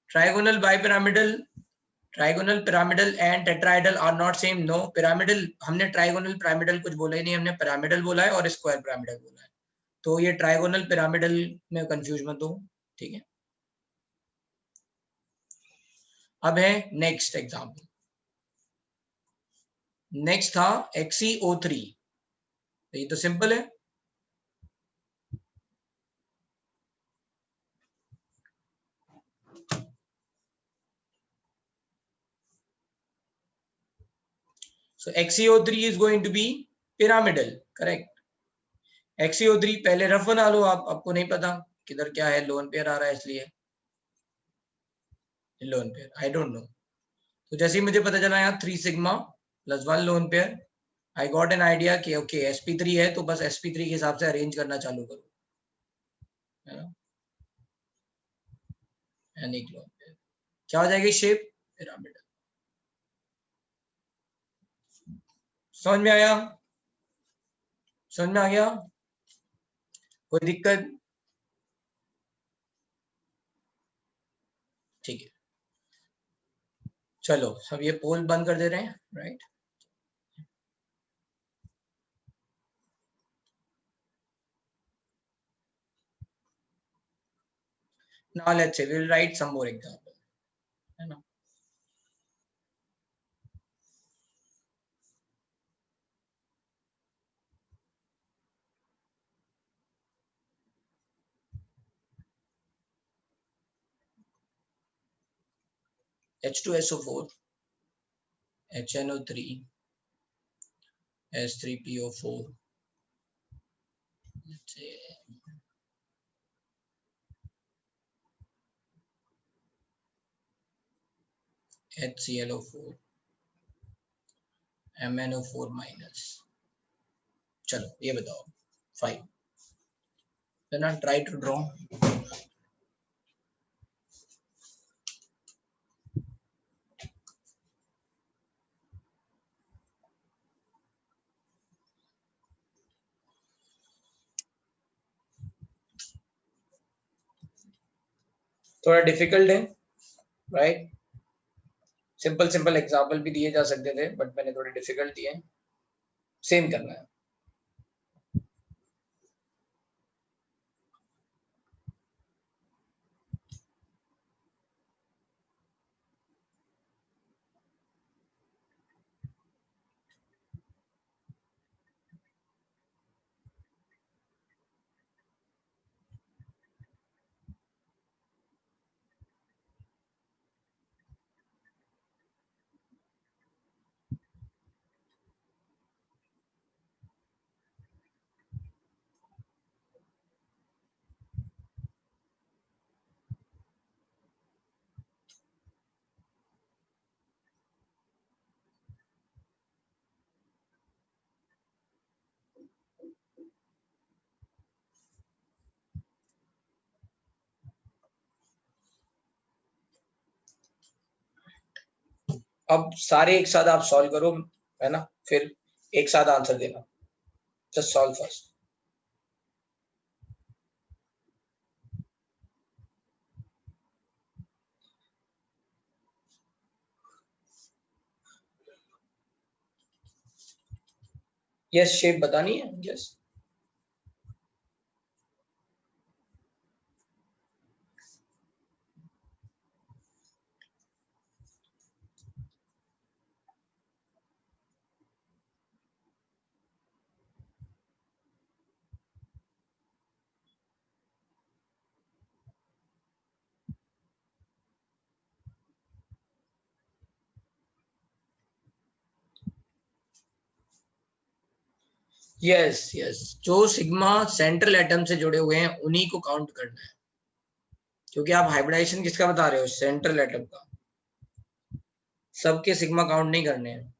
Trigonal bipyramidal, trigonal pyramidal and tetrahedral are not same. No, pyramidal, हमने ट्राइगोनल पिरामिडल कुछ बोला ही नहीं, हमने पिरामिडल बोला है और स्क्वायर पिरामिडल बोला है. तो ये ट्राइगोनल पिरामिडल में कंफ्यूज मत हो, ठीक है. अब है नेक्स्ट एग्जांपल. नेक्स्ट था XeO3. ये तो सिंपल है. So XeO3 is going to be pyramidal, correct. XeO3 पहले रफ बना लो आप, आपको नहीं पता किधर क्या है, लोन पेयर आ रहा है इसलिए lone pair, I don't know. तो जैसे ही मुझे पता चला यहाँ 3 sigma plus 1 lone pair, I got an idea कि ओके sp3 है तो बस sp3 के हिसाब से अरेंज करना चालू करो, है ना. एक लोन पेयर क्या हो जाएगी, शेप पिरामिडल. समझ में आया, समझ में आ गया, कोई दिक्कत. ठीक है, चलो अब ये पोल बंद कर दे रहे हैं, right. Now let's say we'll write some more example, है ना. H2SO4, HNO3, S3PO4, let's say HClO4, MnO4 minus. चलो ये बताओ 5. Then I'll try to draw. थोड़ा डिफिकल्ट है, राइट. सिंपल सिंपल एग्जाम्पल भी दिए जा सकते थे बट मैंने थोड़े डिफिकल्ट दिए. सेम करना है. अब सारे एक साथ आप सॉल्व करो, है ना, फिर एक साथ आंसर देना. Just solve first. Yes, shape बतानी है. यस, यस यस, जो सिग्मा सेंट्रल एटम से जुड़े हुए हैं उन्हीं को काउंट करना है, क्योंकि आप हाइब्रिडाइजेशन किसका बता रहे हो, सेंट्रल एटम का, सबके सिग्मा काउंट नहीं करने हैं।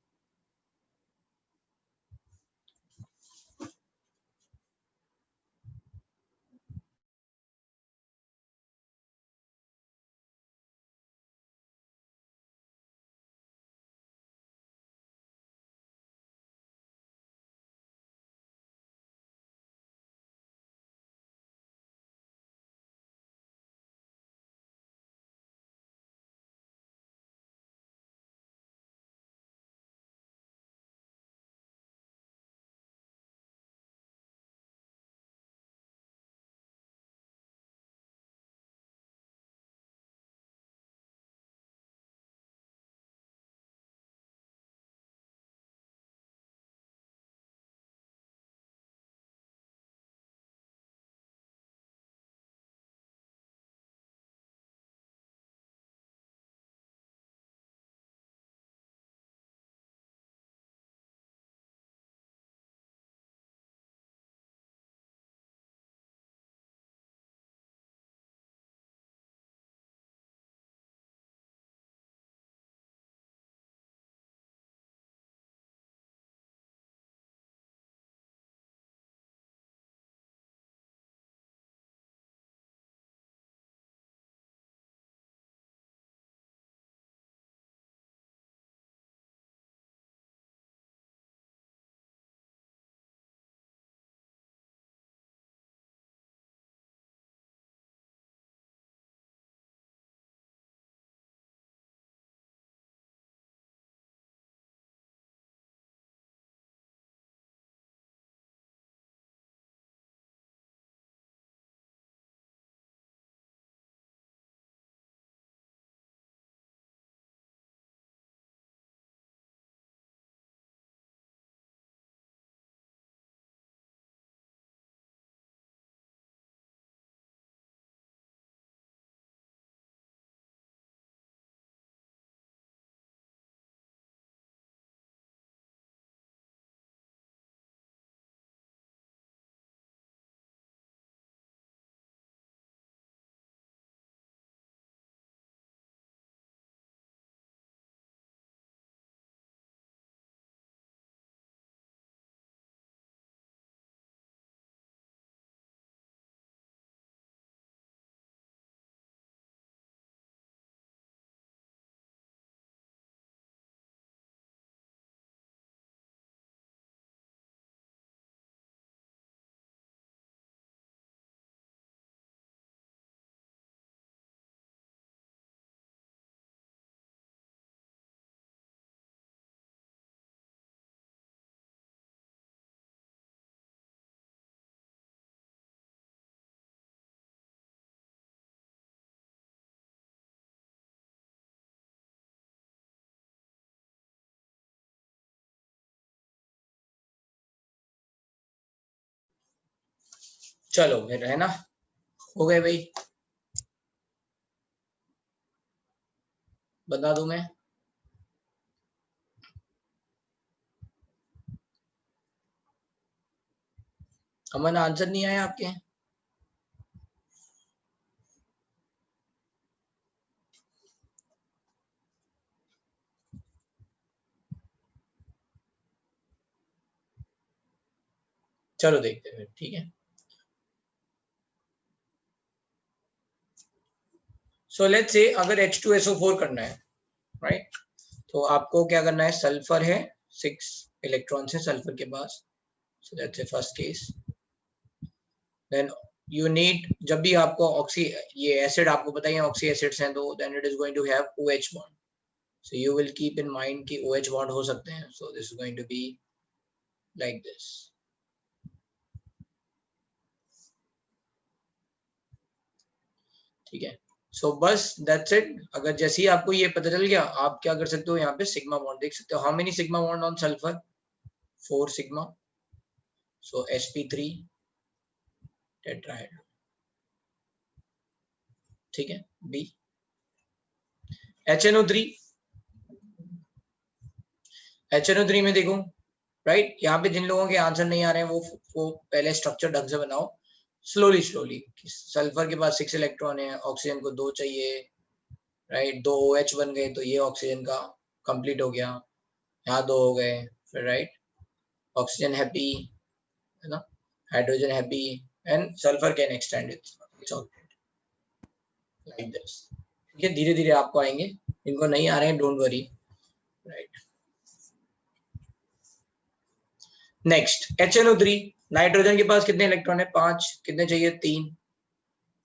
चलो फिर, है ना, हो गए भाई, बता दूं मैं। अमन, आंसर नहीं आया आपके? चलो देखते हैं, ठीक है। सो लेट्स से अगर H2SO4 करना है, राइट, तो आपको क्या करना है, सल्फर है, 6 इलेक्ट्रॉन है सल्फर के पास, so that's a first case. Then you need, जब भी आपको ऑक्सी, ये एसिड आपको पता ही है ऑक्सी एसिड्स हैं, तो then it is going to have OH bond, so you will keep in mind कि OH बॉन्ड हो सकते हैं, so this is going to be like this, ठीक है। सो बस दैट्स इट। अगर जैसे ही आपको ये पता चल गया, आप क्या कर सकते हो, यहाँ पे सिग्मा बॉन्ड देख सकते हो। How many sigma bond on sulphur? 4 sigma, so sp3 tetrahedral, ठीक है। B, HNO3, HNO3 में देखो राइट। यहाँ पे जिन लोगों के आंसर नहीं आ रहे हैं वो पहले स्ट्रक्चर ढंग से बनाओ, स्लोली स्लोली। सल्फर के पास 6 इलेक्ट्रॉन है, ऑक्सीजन को 2 चाहिए, राइट। 2 OH बन गए तो ये ऑक्सीजन का कंप्लीट हो गया, यहाँ 2 हो गए, फिर राइट ऑक्सीजन हैप्पी, है ना, hydrogen happy and sulphur can extend it's like this. ठीक है, धीरे धीरे आपको आएंगे, इनको नहीं आ रहे हैं don't worry, right. Next HNO3, nitrogen के पास कितने इलेक्ट्रॉन है? 5, कितने चाहिए? 3,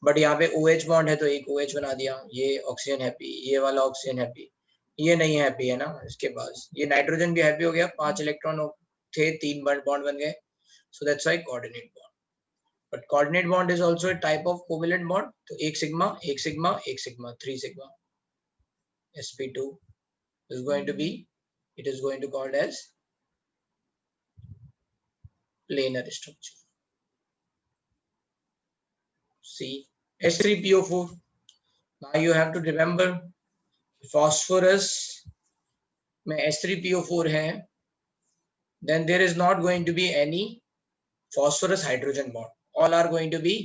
बट यहाँ पे OH बॉन्ड है तो एक OH बना दिया, ये ऑक्सीजन हैप्पी, ये वाला ऑक्सीजन हैप्पी, ये नहीं हैप्पी है ना इसके पास, ये नाइट्रोजन भी हैप्पी हो गया, 5 इलेक्ट्रॉन थे, 3 बॉन्ड बन गए, सो that's why coordinate bond. But coordinate bond is also a type of covalent bond, तो एक सिग्मा एक सिग्मा एक sigma, 3 sigma, sp2 is going to be, it is going to called as planar structure. See H3PO4, now you have to remember phosphorus में H3PO4 है, then there is not going to be any phosphorus hydrogen bond, all are going to be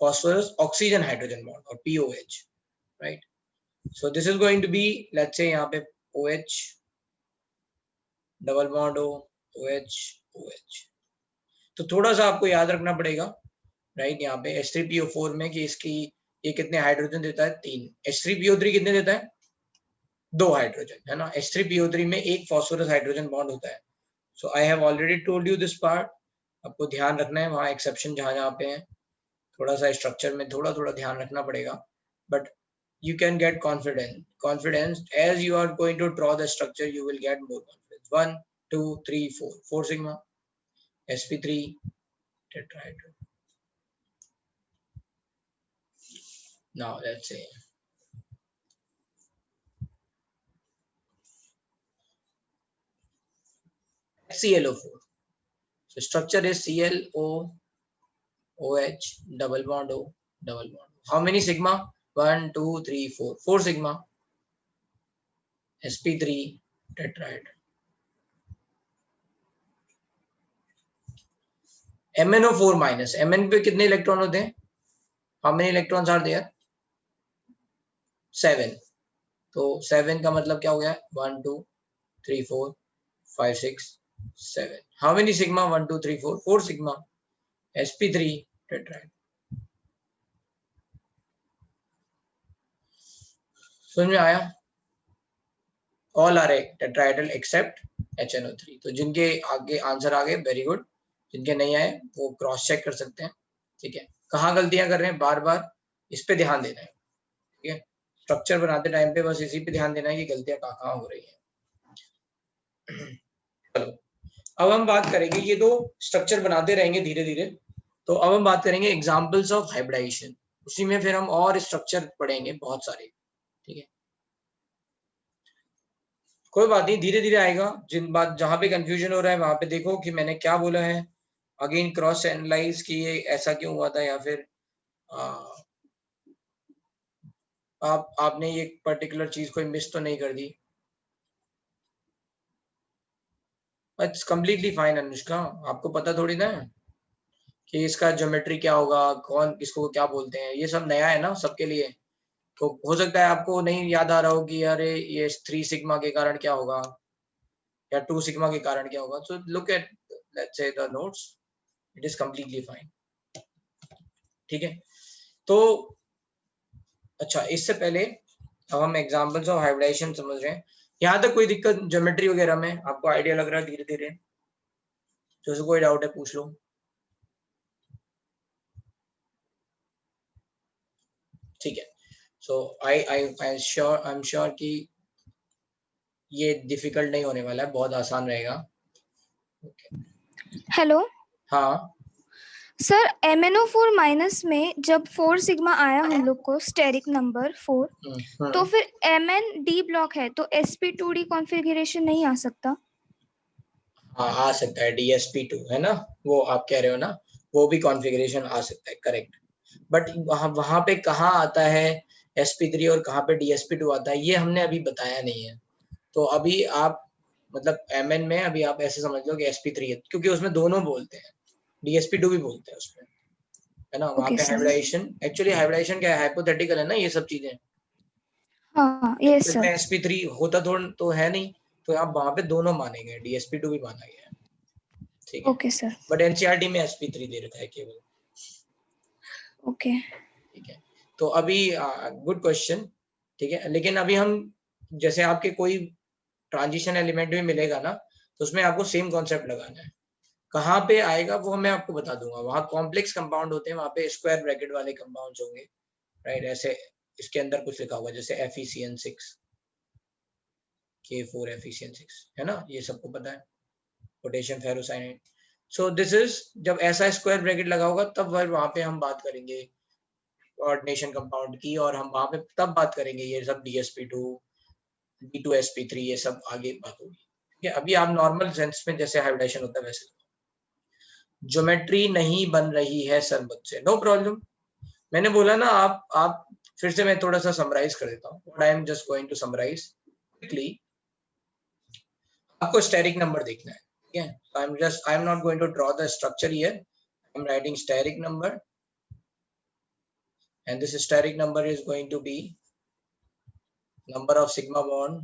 phosphorus oxygen hydrogen bond or POH, right? So this is going to be, let's say यहाँ पे OH double bond O, OH OH, तो थोड़ा सा आपको याद रखना पड़ेगा, राइट। यहाँ पे H3PO4 में कि इसकी ये कितने हाइड्रोजन देता है? 3। H3PO3 कितने देता है? 2 हाइड्रोजन, है ना। H3PO3 में एक फॉस्फोरस हाइड्रोजन बॉन्ड होता है। So I have already told you this part, आपको ध्यान रखना है, वहाँ एक्सेप्शन जहाँ जहाँ पे है थोड़ा सा स्ट्रक्चर में थोड़ा थोड़ा ध्यान रखना पड़ेगा, but you can get confidence as you are going to draw the structure, you will get more confidence. 1 2 3 4 sigma, sp3 tetrahedral. Now let's say ClO4, so structure is ClO OH double bond O double bond. How many sigma? 1 2 3 4, 4 sigma, sp3 tetrahedral. MnO4 minus, Mn पे कितने इलेक्ट्रॉन होते हैं? How many electrons are there? 7, तो 7 का मतलब क्या हो गया? 1 2 3 4 5 6 7. How many sigma? 1 2 3 4, 4 sigma, sp3 tetrahedral. समझ में आया? All are tetrahedral except HNO3. तो जिनके आगे आंसर आ गए वेरी गुड, जिनके नहीं आए वो क्रॉस चेक कर सकते हैं, ठीक है। कहाँ गलतियां कर रहे हैं, बार बार इस पे ध्यान देना है, ठीक है। स्ट्रक्चर बनाते टाइम पे बस इसी पे ध्यान देना है कि गलतियां कहाँ हो रही हैं। चलो अब हम बात करेंगे, ये दो स्ट्रक्चर बनाते रहेंगे धीरे धीरे, तो अब हम बात करेंगे एग्जाम्पल्स ऑफ हाइब्रिडाइजेशन, उसी में फिर हम और स्ट्रक्चर पढ़ेंगे बहुत सारे, ठीक है। कोई बात नहीं, धीरे धीरे आएगा। जिन बात जहां पे कंफ्यूजन हो रहा है वहां पे देखो कि मैंने क्या बोला है, अगेन क्रॉस एनालाइज कि ये ऐसा क्यों हुआ था, या फिर आपने ये पर्टिकुलर चीज कोई मिस तो नहीं कर दी। इट्स कम्प्लीटली फाइन अनुष्का, आपको पता थोड़ी ना कि इसका ज्योमेट्री क्या होगा, कौन किसको क्या बोलते हैं, ये सब नया है ना सबके लिए। तो हो सकता है आपको नहीं याद आ रहा हो कि अरे ये 3 सिग्मा के कारण क्या होगा या 2 सिग्मा के कारण क्या होगा। So look at let's say the notes, it is completely fine, ठीक है। तो अच्छा, इससे पहले अब हम एग्जांपल्स ऑफ हाइब्रिडाइजेशन समझ रहे हैं। यहाँ तक कोई दिक्कत ज्योमेट्री वगैरह में आपको आइडिया लग रहा है धीरे धीरे? जो कोई डाउट है पूछ लो, ठीक है। सो आई एम श्योर कि ये डिफिकल्ट नहीं होने वाला है, बहुत आसान रहेगा। हेलो हाँ सर, MnO4 माइनस में जब 4 सिग्मा आया हम लोग को स्टेरिक नंबर 4, तो फिर Mn डी ब्लॉक है तो sp2d कॉन्फ़िगरेशन नहीं आ सकता? हाँ आ सकता है, DsP2 है ना, वो आप कह रहे हो ना, वो भी कॉन्फ़िगरेशन आ सकता है, करेक्ट। बट वहां पे कहाँ आता है sp3 और कहाँ पे DsP2 आता है, ये हमने अभी बताया नहीं है। तो अभी आप मतलब Mn में अभी आप ऐसे समझ लो कि sp3 है, क्योंकि उसमें दोनों बोलते हैं, dsp2 भी बोलते हैं उसमें, है ना। वहाँ Okay, पे sir. हाइब्रिडाइजेशन, एक्चुअली हाइब्रिडाइजेशन क्या है, हाइपोथेटिकल है ना ये सब चीजें। हाँ, yes, sir. इसमें sp3 होता तो है नहीं, तो आप वहाँ पे दोनों माने गए, dsp2 भी माना गया है, ठीक है। Okay, sir. बट एनसीईआरटी में sp3 दे रखा है केवल, Okay. ठीक है। तो अभी गुड क्वेश्चन, ठीक है। लेकिन अभी हम जैसे आपके कोई ट्रांजिशन एलिमेंट भी मिलेगा ना, तो उसमें आपको सेम कॉन्सेप्ट लगाना है। कहाँ पे आएगा वो मैं आपको बता दूंगा। वहाँ कॉम्प्लेक्स कंपाउंड होते हैं, वहाँ पे स्क्वायर ब्रैकेट वाले कंपाउंड्स होंगे, राइट। ऐसे इसके अंदर कुछ लिखा होगा जैसे FeCN6, K4 FeCN6, है ना, ये सबको पता है, potassium ferrocyanide. So this is, जब ऐसा स्क्वायर ब्रैकेट लगा होगा तब वहाँ पे हम बात करेंगे कोऑर्डिनेशन कंपाउंड की, और हम वहाँ पे तब बात करेंगे ये सब DsP2, D2sp3, ये सब आगे बात होगी, ठीक है। अभी आप नॉर्मल सेंस में जैसे हाइब्रिडाइजेशन होता है वैसे। ज्योमेट्री नहीं बन रही है सर मुझसे, नो प्रॉब्लम। मैंने बोला ना, आप फिर से मैं थोड़ा सा समराइज कर देता हूँ। I am just going to summarise quickly. आपको स्टेरिक नंबर देखना है, ठीक है। I am not going to draw the structure here, I am writing steric number, and this steric number is going to be number of sigma bond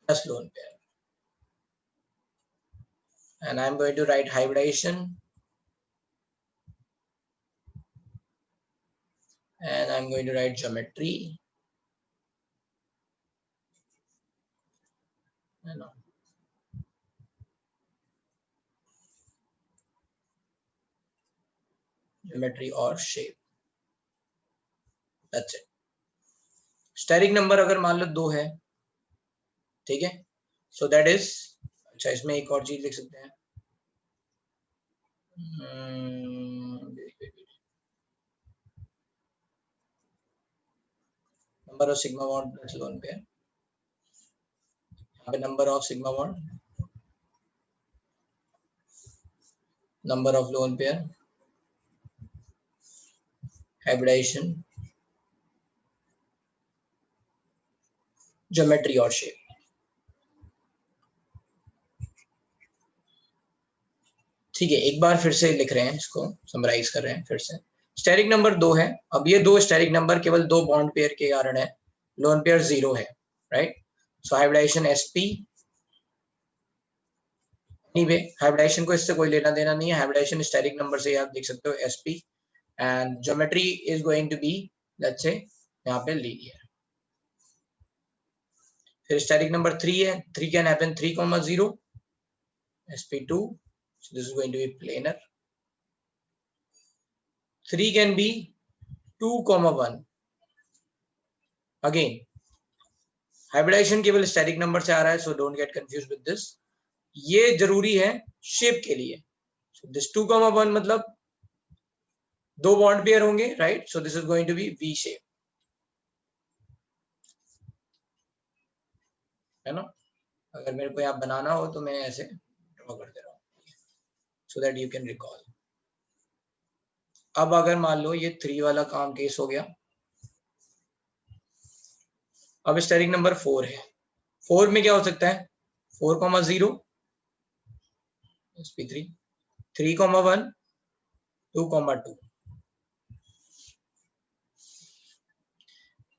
plus lone pair, and I'm going to write hybridization, and I'm going to write geometry, geometry or shape, that's it. Steric number अगर मान लो 2 है, ठीक है, सो दैट इज, अच्छा इसमें एक और चीज लिख सकते हैं, number of sigma bond plus lone pair, यहाँ पे number of sigma bond, number of lone pair, hybridisation, geometry और शेप। ठीक है, एक बार फिर से लिख रहे हैं, इसको समराइज कर रहे हैं फिर से। स्टेरिक नंबर 2 है। अब ये 2 स्टेरिक नंबर केवल 2 बॉन्ड पेयर के कारण है, लोन पेयर 0 है, राइट। सो हाइब्रिडाइजेशन sp, एनीवे हाइब्रिडाइजेशन को इससे कोई लेना देना नहीं है, हाइब्रिडाइजेशन स्टेरिक नंबर से आप देख सकते हो sp, and geometry is going to be, let's say यहाँ पे लीनियर। फिर स्टेरिक नंबर 3 है, 3 can happen 3,0 sp2, so this is going to be planar. 3 can be 2,1, again hybridisation केवल स्टैटिक नंबर से आ रहा है, so don't get confuse with this. ये जरूरी है शेप के लिए। सो दिस 2,1 मतलब 2 बॉन्ड पेयर होंगे, right. So this is going to be V shape, है ना। अगर मेरे को यहाँ बनाना हो तो मैं ऐसे ड्रॉ कर दे रहा हूँ, so that you can recall. अब अगर मान लो ये 3 वाला काम केस हो गया, अब स्टेरिक नंबर 4 है। 4 में क्या हो सकता है, 4,0 sp3, 3,1, 2,2,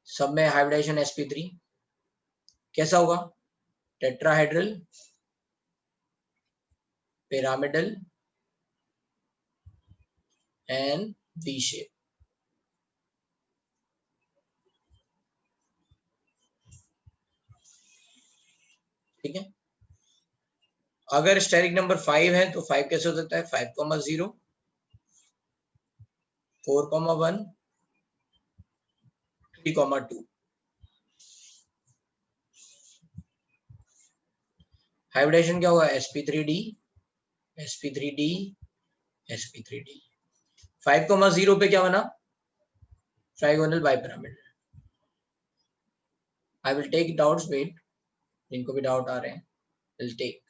सब में हाइब्रिडाइजेशन sp3 कैसा होगा, tetrahedral, pyramidal and V shape. ठीक है। अगर स्टेरिक नंबर 5 है तो 5 कैसे हो सकता है, 5,0, 4,1, 3,2। हाइब्रिडेशन क्या होगा, sp3d, sp3d, sp3d। 5,0 पे क्या बना, trigonal bipyramid. I will take doubts, wait, जिनको भी डाउट आ रहे हैं विल टेक।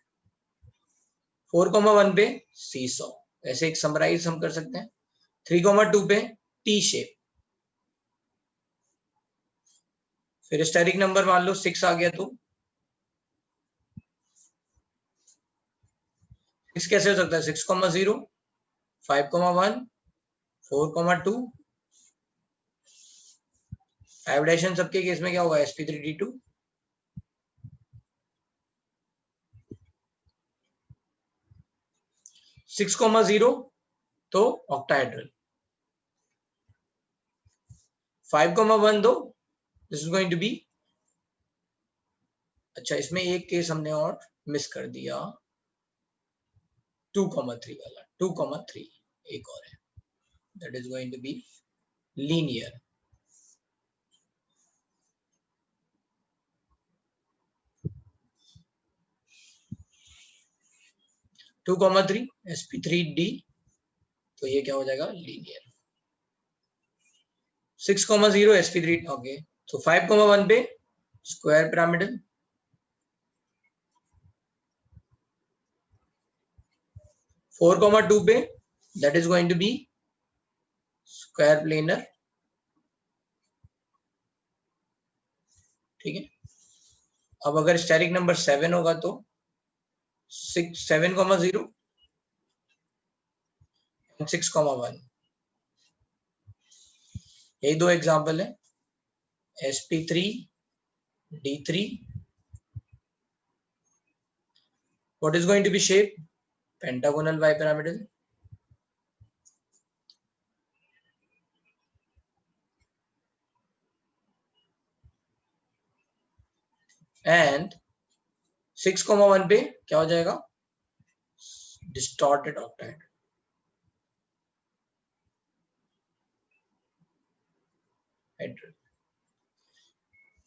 4,1 पे सीसॉ, ऐसे एक समराइज हम कर सकते हैं। 3,2 पे टी शेप, फिर स्टेरिक नंबर मान लो 6 आ गया, तो 6 कैसे हो सकता है? 6,0, 5,1, 4,2। हाइब्रिडेशन सबके केस में क्या होगा? sp3d2। 6,0 तो ऑक्टाहेड्रल। 5,1 दो, this is going to be, अच्छा इसमें एक केस हमने और मिस कर दिया, 2,3 वाला। 2,3 एक और है, that is going to be linear. Two comma 3 sp3d, तो ये क्या हो जाएगा? लीनियर। 6,0 sp3, okay. तो 5,1 पे स्क्वायर पिरामिडल, 4,2 पे that is going to be square planar, ठीक है। अब अगर स्टेरिक नंबर 7 होगा तो 7,0 and 6,1, यही दो एग्जाम्पल है, sp3d3। what is going to be shape? Pentagonal bipyramidal, and 6,1 पे क्या हो जाएगा? Distorted octahedral.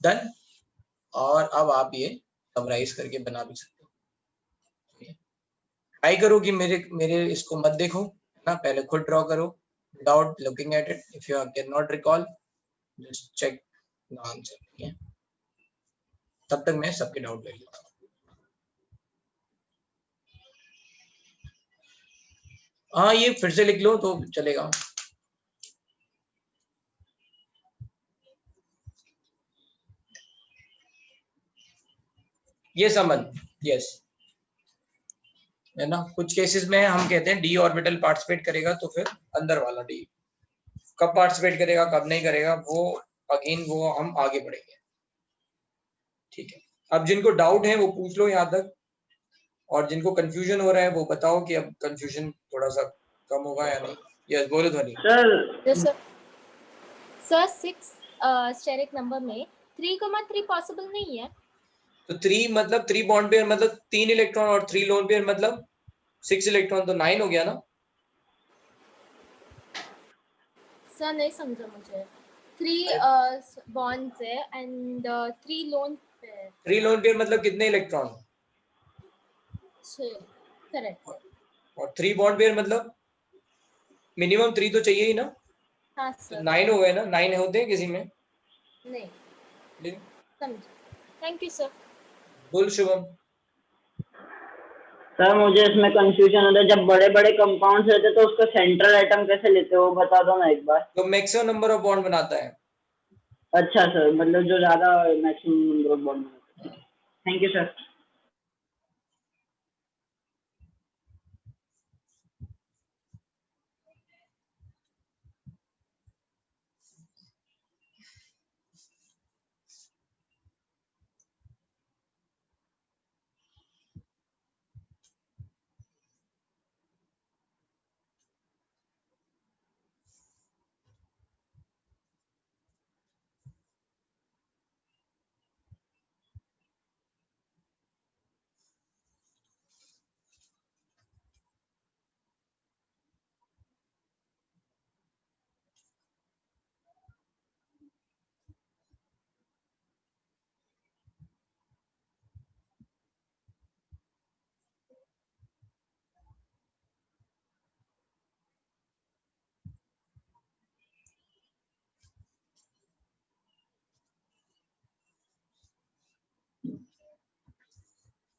डन। और अब आप ये समराइज करके बना भी सकते हो। ट्राई करो कि मेरे इसको मत देखो ना, पहले खुद ड्रॉ करो without looking at it. If you can not recall, just check the answer, ठीक है। तब तक मैं सबके डाउट ले लेता हूँ। हाँ, ये फिर से लिख लो तो चलेगा। ये समझ, यस, है ना। कुछ केसेस में हम कहते हैं डी ऑर्बिटल पार्टिसिपेट करेगा, तो फिर अंदर वाला डी कब पार्टिसिपेट करेगा, कब नहीं करेगा, वो अगेन वो हम आगे बढ़ेंगे, ठीक है। अब जिनको डाउट है वो पूछ लो यहाँ तक, और जिनको कंफ्यूजन हो रहा है वो बताओ कि अब कंफ्यूजन थोड़ा सा कम होगा या नहीं। यस, बोलो ध्वनि। सर 6 स्टेरिक नंबर में 3,3 पॉसिबल नहीं है। तो 3 मतलब 3 बॉन्ड पेयर मतलब 3 इलेक्ट्रॉन, और 3 लोन पेयर मतलब 6 इलेक्ट्रॉन, तो 9 हो गया ना। सर नहीं समझा मुझे। 3 बॉन्ड्स है and 3 lone pair. 3 lone pair मतलब कितने इलेक्ट्रॉन? 6, करेक्ट। और 3 बॉन्ड पेयर मतलब मिनिमम 3 तो चाहिए ही ना। हाँ तो सर। 9 हो गए ना, 9 होते हैं किसी में? नहीं समझा। Thank you sir. बोल शुभम। सर मुझे इसमें कंफ्यूजन होता है, जब बड़े बड़े कंपाउंड्स रहते तो उसका सेंट्रल एटम कैसे लेते हो, बता दो ना एक बार। तो मैक्सिमम नंबर ऑफ बॉन्ड बनाता है। अच्छा सर, मतलब जो ज्यादा मैक्सिमम नंबर ऑफ बॉन्ड बनाता है। Thank you sir.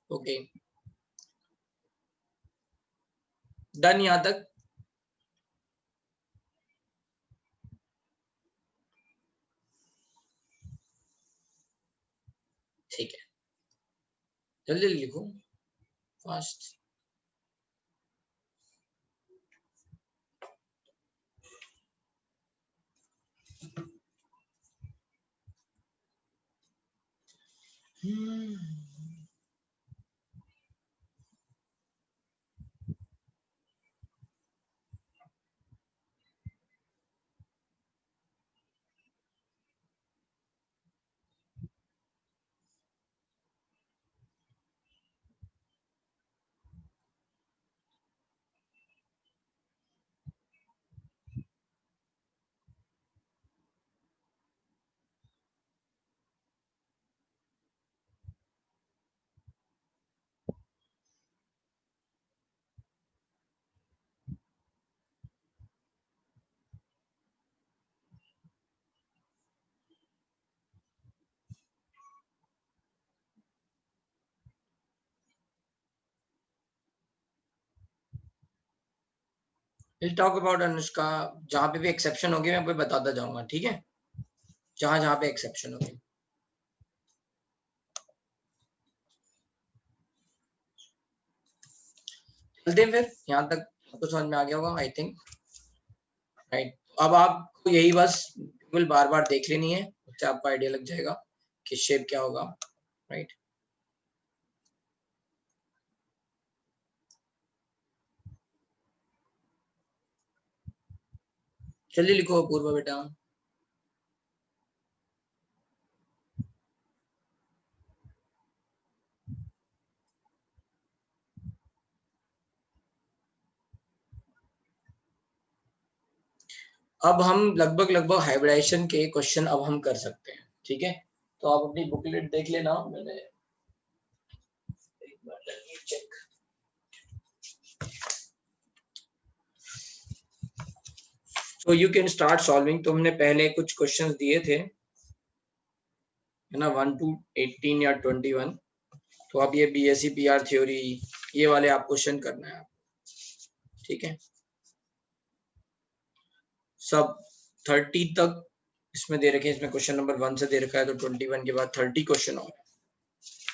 Okay, done यहाँ तक। ठीक है, जल्दी लिखो, fast. We'll talk about Anushka, जहां पे भी एक्सेप्शन होगी मैं आपको बताता जाऊंगा, ठीक है, जहां जहां पे एक्सेप्शन होगी। चलते हैं फिर, यहाँ तक आपको समझ में आ गया होगा आई थिंक, राइट। अब आपको यही बस बिल्कुल बार बार देख लेनी है, उससे आपको आइडिया लग जाएगा कि शेप क्या होगा, राइट। जल्दी लिखो पूर्वा बेटा। अब हम लगभग हाइब्रिडाइजेशन के क्वेश्चन अब हम कर सकते हैं, ठीक है। तो आप अपनी बुकलेट देख लेना, मैंने एक बार check. So you can start solving। तो हमने पहले कुछ क्वेश्चंस दिए थे, है ना, 1 to 18 या 21। तो अब ये बीएससी पीआर थ्योरी, ये वाले आप क्वेश्चन करना है, ठीक है। सब 30 तक इसमें दे रखे हैं, इसमें क्वेश्चन नंबर 1 से दे रखा है, तो 21 के बाद 30 क्वेश्चन और है।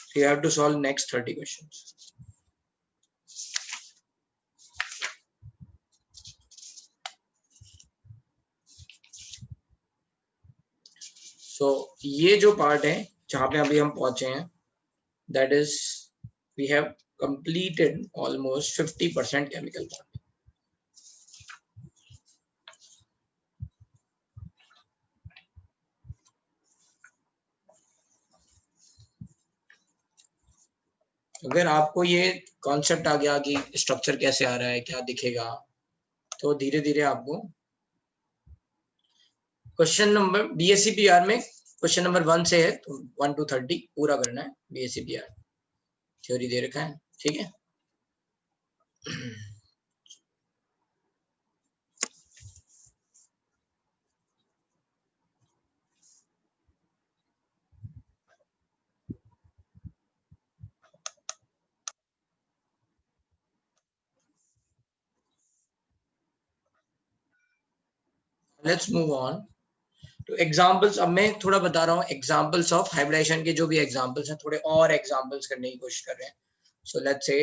So you have to solve next 30 questions। So ये जो पार्ट है जहां पे अभी हम पहुंचे हैं, that is we have completed almost 50% chemical bonding। अगर आपको ये कॉन्सेप्ट आ गया कि स्ट्रक्चर कैसे आ रहा है, क्या दिखेगा, तो धीरे धीरे आपको क्वेश्चन नंबर बीएससी पीआर में क्वेश्चन नंबर 1 से है, तो 1 to 30 पूरा करना है। बीएससी पीआर थ्योरी दे रखा है, ठीक है। लेट्स मूव ऑन तो एग्जाम्पल्स। अब मैं थोड़ा बता रहा हूँ एग्जाम्पल्स ऑफ हाइब्रिडाइजेशन के, जो भी एग्जाम्पल्स हैं, थोड़े और एग्जाम्पल्स करने की कोशिश कर रहे हैं। सो लेट्स से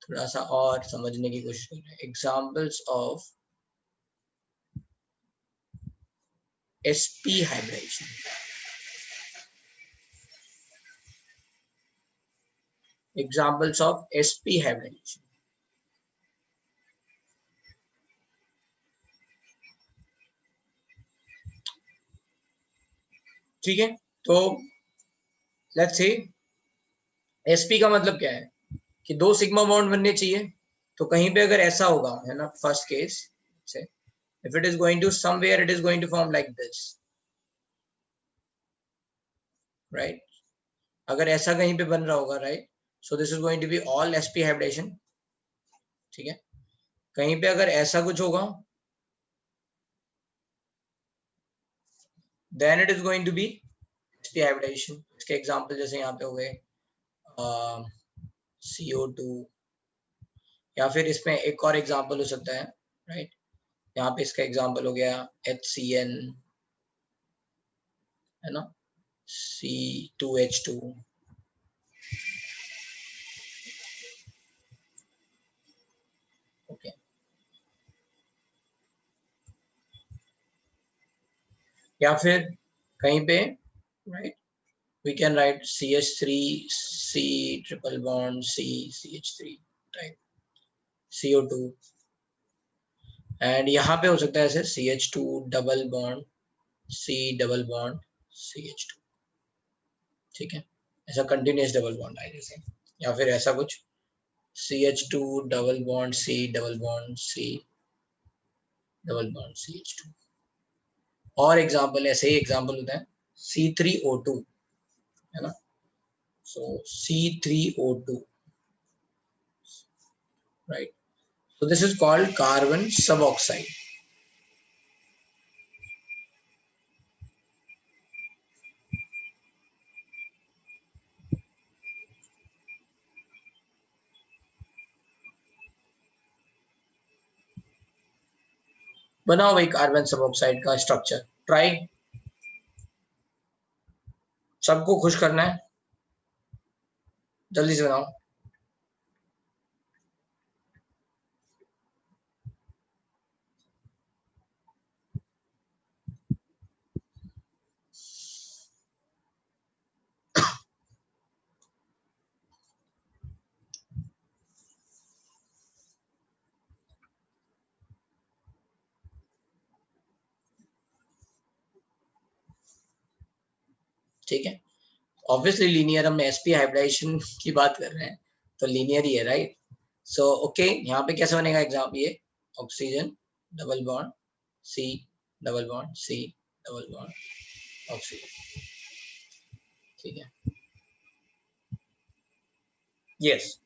थोड़ा सा और समझने की कोशिश कर रहे हैं। Examples of sp hybridisation. Examples of sp hybridisation, ठीक है। तो लेट्स से sp का मतलब क्या है कि 2 सिग्मा बॉन्ड बनने चाहिए। तो कहीं पे अगर ऐसा होगा, है ना, फर्स्ट केस से if it is going to somewhere it is going to form like this, right। अगर ऐसा कहीं पे बन रहा होगा, right, so this is going to be all sp hybridization, ठीक है। कहीं पे अगर ऐसा कुछ होगा, then it is going to be sp hybridization। इसके एग्जांपल जैसे यहाँ पे हो गए CO2, या फिर इसमें एक और एग्जांपल हो सकता है, राइट। यहाँ पे इसका एग्जांपल हो गया HCN, है ना, C2H2, या फिर कहीं पे right we can write CH3 C triple bond C CH3 type CO2 and यहाँ पे हो सकता है ऐसे CH2 double bond C double bond CH2, ठीक है, ऐसा कंटिन्यूस डबल बॉन्ड आए जैसे, या फिर ऐसा कुछ CH2 double bond C double bond C double bond CH2। और एग्जाम्पल ऐसे ही एग्जाम्पल होता है C3O2 है ना, सो C3O2 right, so this is called carbon suboxide। बनाओ भाई कार्बन सबऑक्साइड का स्ट्रक्चर, ट्राई, सबको खुश करना है, जल्दी से बनाओ। ठीक है, ऑब्वियसली लीनियर, हम sp हाइब्रिडाइजेशन की बात कर रहे हैं तो लीनियर ही है राइट। सो ओके, यहाँ पे कैसे बनेगा एग्जाम, ये oxygen double bond C double bond C double bond oxygen, ठीक है, यस।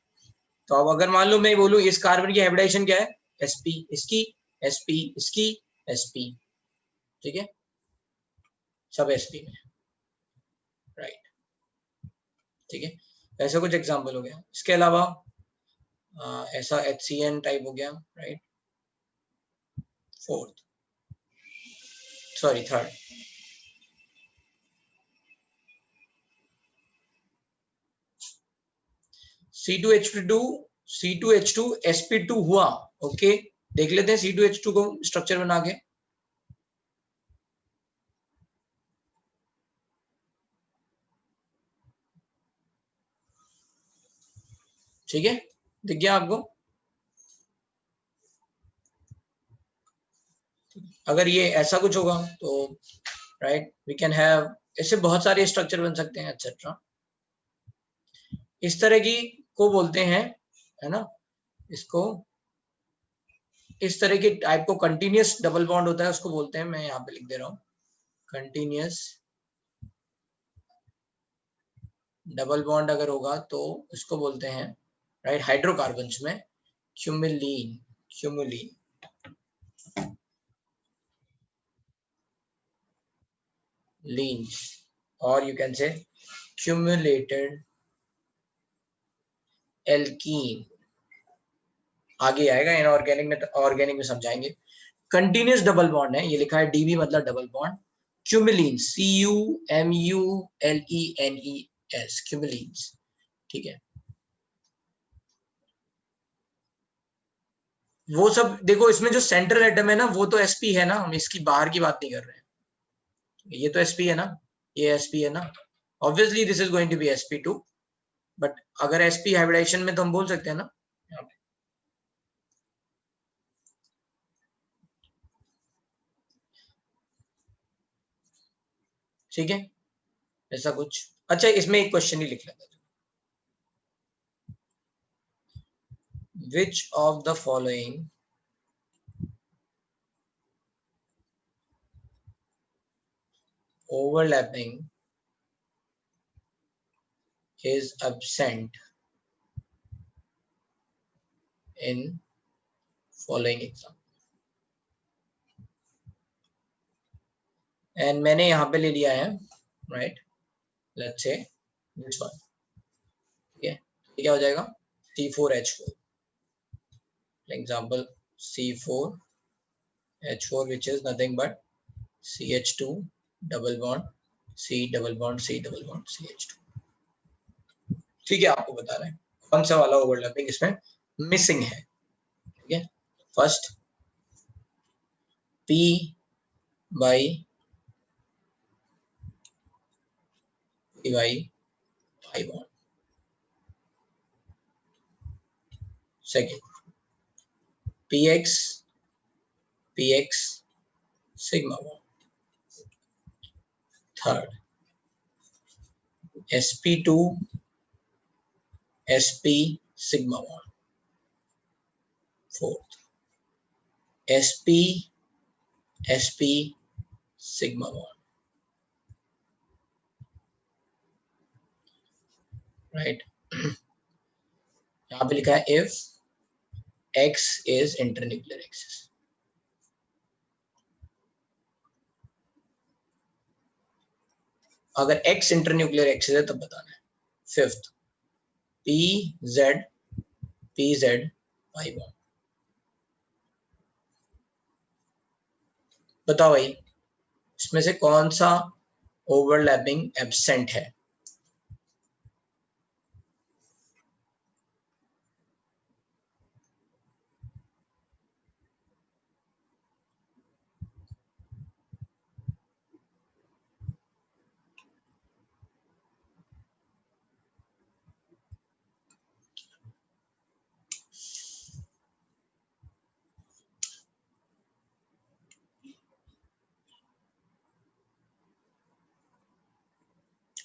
तो अब अगर मान लो मैं बोलूं इस कार्बन की हाइब्रिडाइजेशन क्या है, sp इसकी sp इसकी sp, ठीक है, सब sp में राइट, ठीक है, ऐसा कुछ एग्जांपल हो गया। इसके अलावा ऐसा HCN टाइप हो गया राइट, थर्ड C2H2 sp2 हुआ, ओके, देख लेते हैं C2H2 को स्ट्रक्चर बना के। ठीक है, दिख गया आपको? अगर ये ऐसा कुछ होगा तो राइट वी कैन हैव, ऐसे बहुत सारे स्ट्रक्चर बन सकते हैं एक्सेट्रा। इस तरह की को बोलते हैं, है ना, इसको, इस तरह की टाइप को कंटिन्यूस डबल बॉन्ड होता है, उसको बोलते हैं, मैं यहाँ पे लिख दे रहा हूँ, कंटिन्यूस डबल बॉन्ड अगर होगा तो उसको बोलते हैं राइट, हाइड्रोकार्बन्स में क्यूमुलिन, लीन्स, और यू कैन से क्यूमुलेटेड एल्कीन, आगे आएगा इनऑर्गेनिक में, ऑर्गेनिक में समझाएंगे। कंटिन्यूस डबल बॉन्ड है, ये लिखा है डीबी मतलब डबल बॉन्ड, क्यूमुलिन CUMULENES क्यूमुलिन्स, ठीक है। वो सब देखो, इसमें जो सेंट्रल एटम है ना वो तो sp है ना, हम इसकी बाहर की बात नहीं कर रहे हैं, ये तो sp है ना, ये sp है ना, obviously this is going to be sp2, but अगर sp हाइब्रिडाइजेशन में तो हम बोल सकते हैं ना यहाँ पे, ठीक है, ऐसा कुछ। अच्छा, इसमें एक क्वेश्चन ही लिख लेता हूँ, which of the following overlapping is absent in following example, and मैंने यहाँ पे ले लिया है right, let's say which one, ठीक है, क्या हो जाएगा, C4H4, example C4H4 which is nothing but CH2 double bond C double bond C double bond CH2, ठीक है, आपको बता रहे हैं कौन सा वाला ओवरलैपिंग इसमें मिसिंग है, ठीक है। First P by py pi bond. Second, px sigma bond. Third, sp2 sp sigma bond. Fourth, sp sigma bond. Right? यहाँ पे लिखा है if x is internuclear axis. अगर x इंटरन्यूक्लियर एक्सिस है तब बताना है. Fifth, pz pi bond. बताओ भाई इसमें से कौन सा ओवरलैपिंग एब्सेंट है?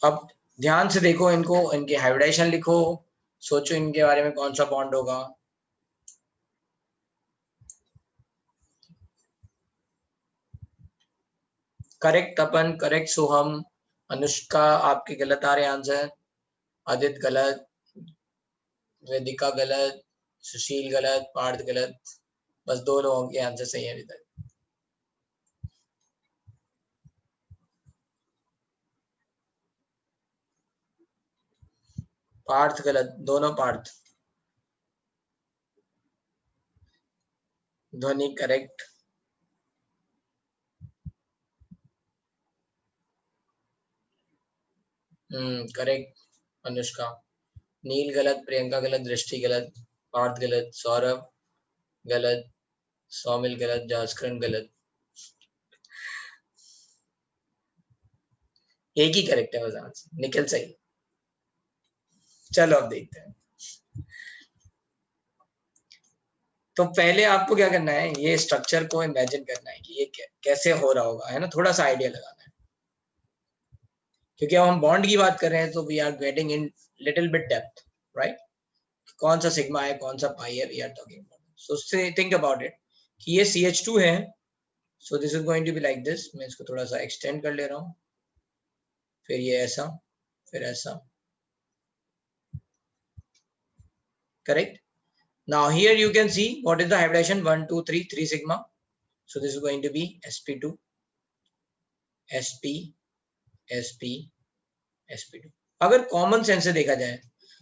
अब ध्यान से देखो इनको, इनके हाइब्रिडाइजेशन लिखो, सोचो इनके बारे में कौन सा बॉन्ड होगा. करेक्ट तपन, करेक्ट सोहम, अनुष्का आपके गलत आ रहे आंसर, आदित्य गलत, वेदिका गलत, सुशील गलत, पार्थ गलत. बस 2 लोगों के आंसर सही है अभी तक. पार्थ गलत, दोनों पार्थ. ध्वनि करेक्ट. करेक्ट अनुष्का. नील गलत, प्रियंका गलत, दृष्टि गलत, पार्थ गलत, सौरभ गलत, सौमिल गलत, जासकरण गलत. एक ही करेक्ट है बस आंसर. निखिल सही. चलो अब देखते हैं. तो पहले आपको क्या करना है, ये स्ट्रक्चर को इमेजिन करना है कि ये कैसे हो रहा होगा, है ना. थोड़ा सा आइडिया लगाना है क्योंकि अब हम बॉन्ड की बात कर रहे हैं तो we are getting in little bit depth, right. कौन सा सिग्मा है, कौन सा पाई है, we are talking about. So think about it कि ये CH2 है. So this is going to be like this. मैं इसको थोड़ा सा एक्सटेंड कर ले रहा हूँ. फिर ये ऐसा, फिर ऐसा. Correct. Now here you can see what is the hybridization 1 2 3 sigma. So this is going to be sp2 sp sp2. अगर कॉमन सेंस से देखा जाए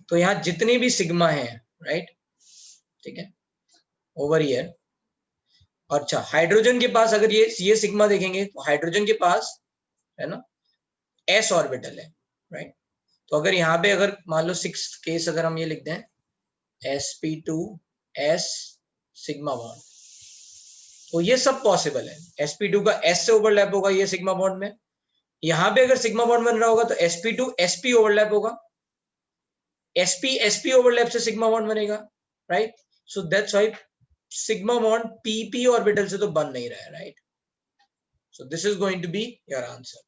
तो यहाँ जितने भी सिग्मा हैं, राइट, ठीक है, ओवर हियर. अच्छा, हाइड्रोजन के पास अगर ये सिग्मा देखेंगे तो हाइड्रोजन के पास है ना s ऑर्बिटल है, राइट. तो अगर यहाँ पे अगर मान लो 6 केस अगर हम ये लिख दें sp2s सिग्मा बॉन्ड, तो ये सब पॉसिबल है. sp2 का s से ओवरलैप होगा ये सिग्मा बॉन्ड में. यहां पे अगर सिग्मा बॉन्ड बन रहा होगा तो sp2 sp ओवरलैप होगा, sp sp ओवरलैप से सिग्मा बॉन्ड बनेगा, right. So that's why sigma bond pp orbital से तो बन नहीं रहा है, right. So this is going to be your answer.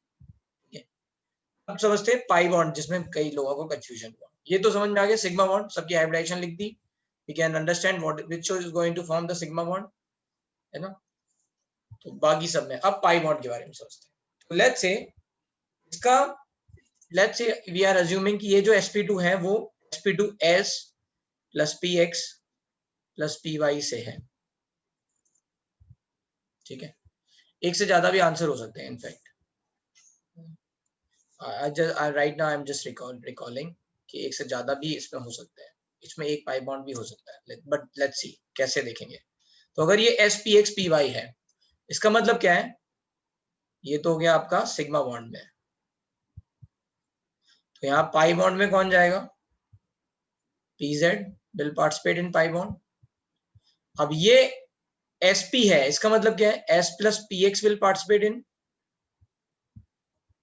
अब समझते हैं पाई बॉन्ड, जिसमें कई लोगों को कंफ्यूजन हुआ. ये तो समझ में आ गया. सिग्मा बॉन्ड सबकी हाइब्रिडाइजेशन लिख दी. We can understand what which is going to form the sigma bond, है ना. तो बाकी सब में अब पाई बॉन्ड के बारे में सोचते हैं. तो लेट्स से इसका, let's say we are assuming कि ये जो sp2 है वो sp2s plus px plus py से है, ठीक है. एक से ज्यादा भी आंसर हो सकते हैं. In fact right now I am just recalling कि एक से ज्यादा भी इसमें हो सकता है. इसमें एक पाई बॉन्ड भी हो सकता है, बट लेट्स सी कैसे देखेंगे. तो अगर ये spx py है, इसका मतलब क्या है, ये तो हो गया आपका सिग्मा बॉन्ड में. तो यहाँ पाई बॉन्ड में कौन जाएगा, pz will participate in pi bond. अब ये sp है, इसका मतलब क्या है, s plus px will participate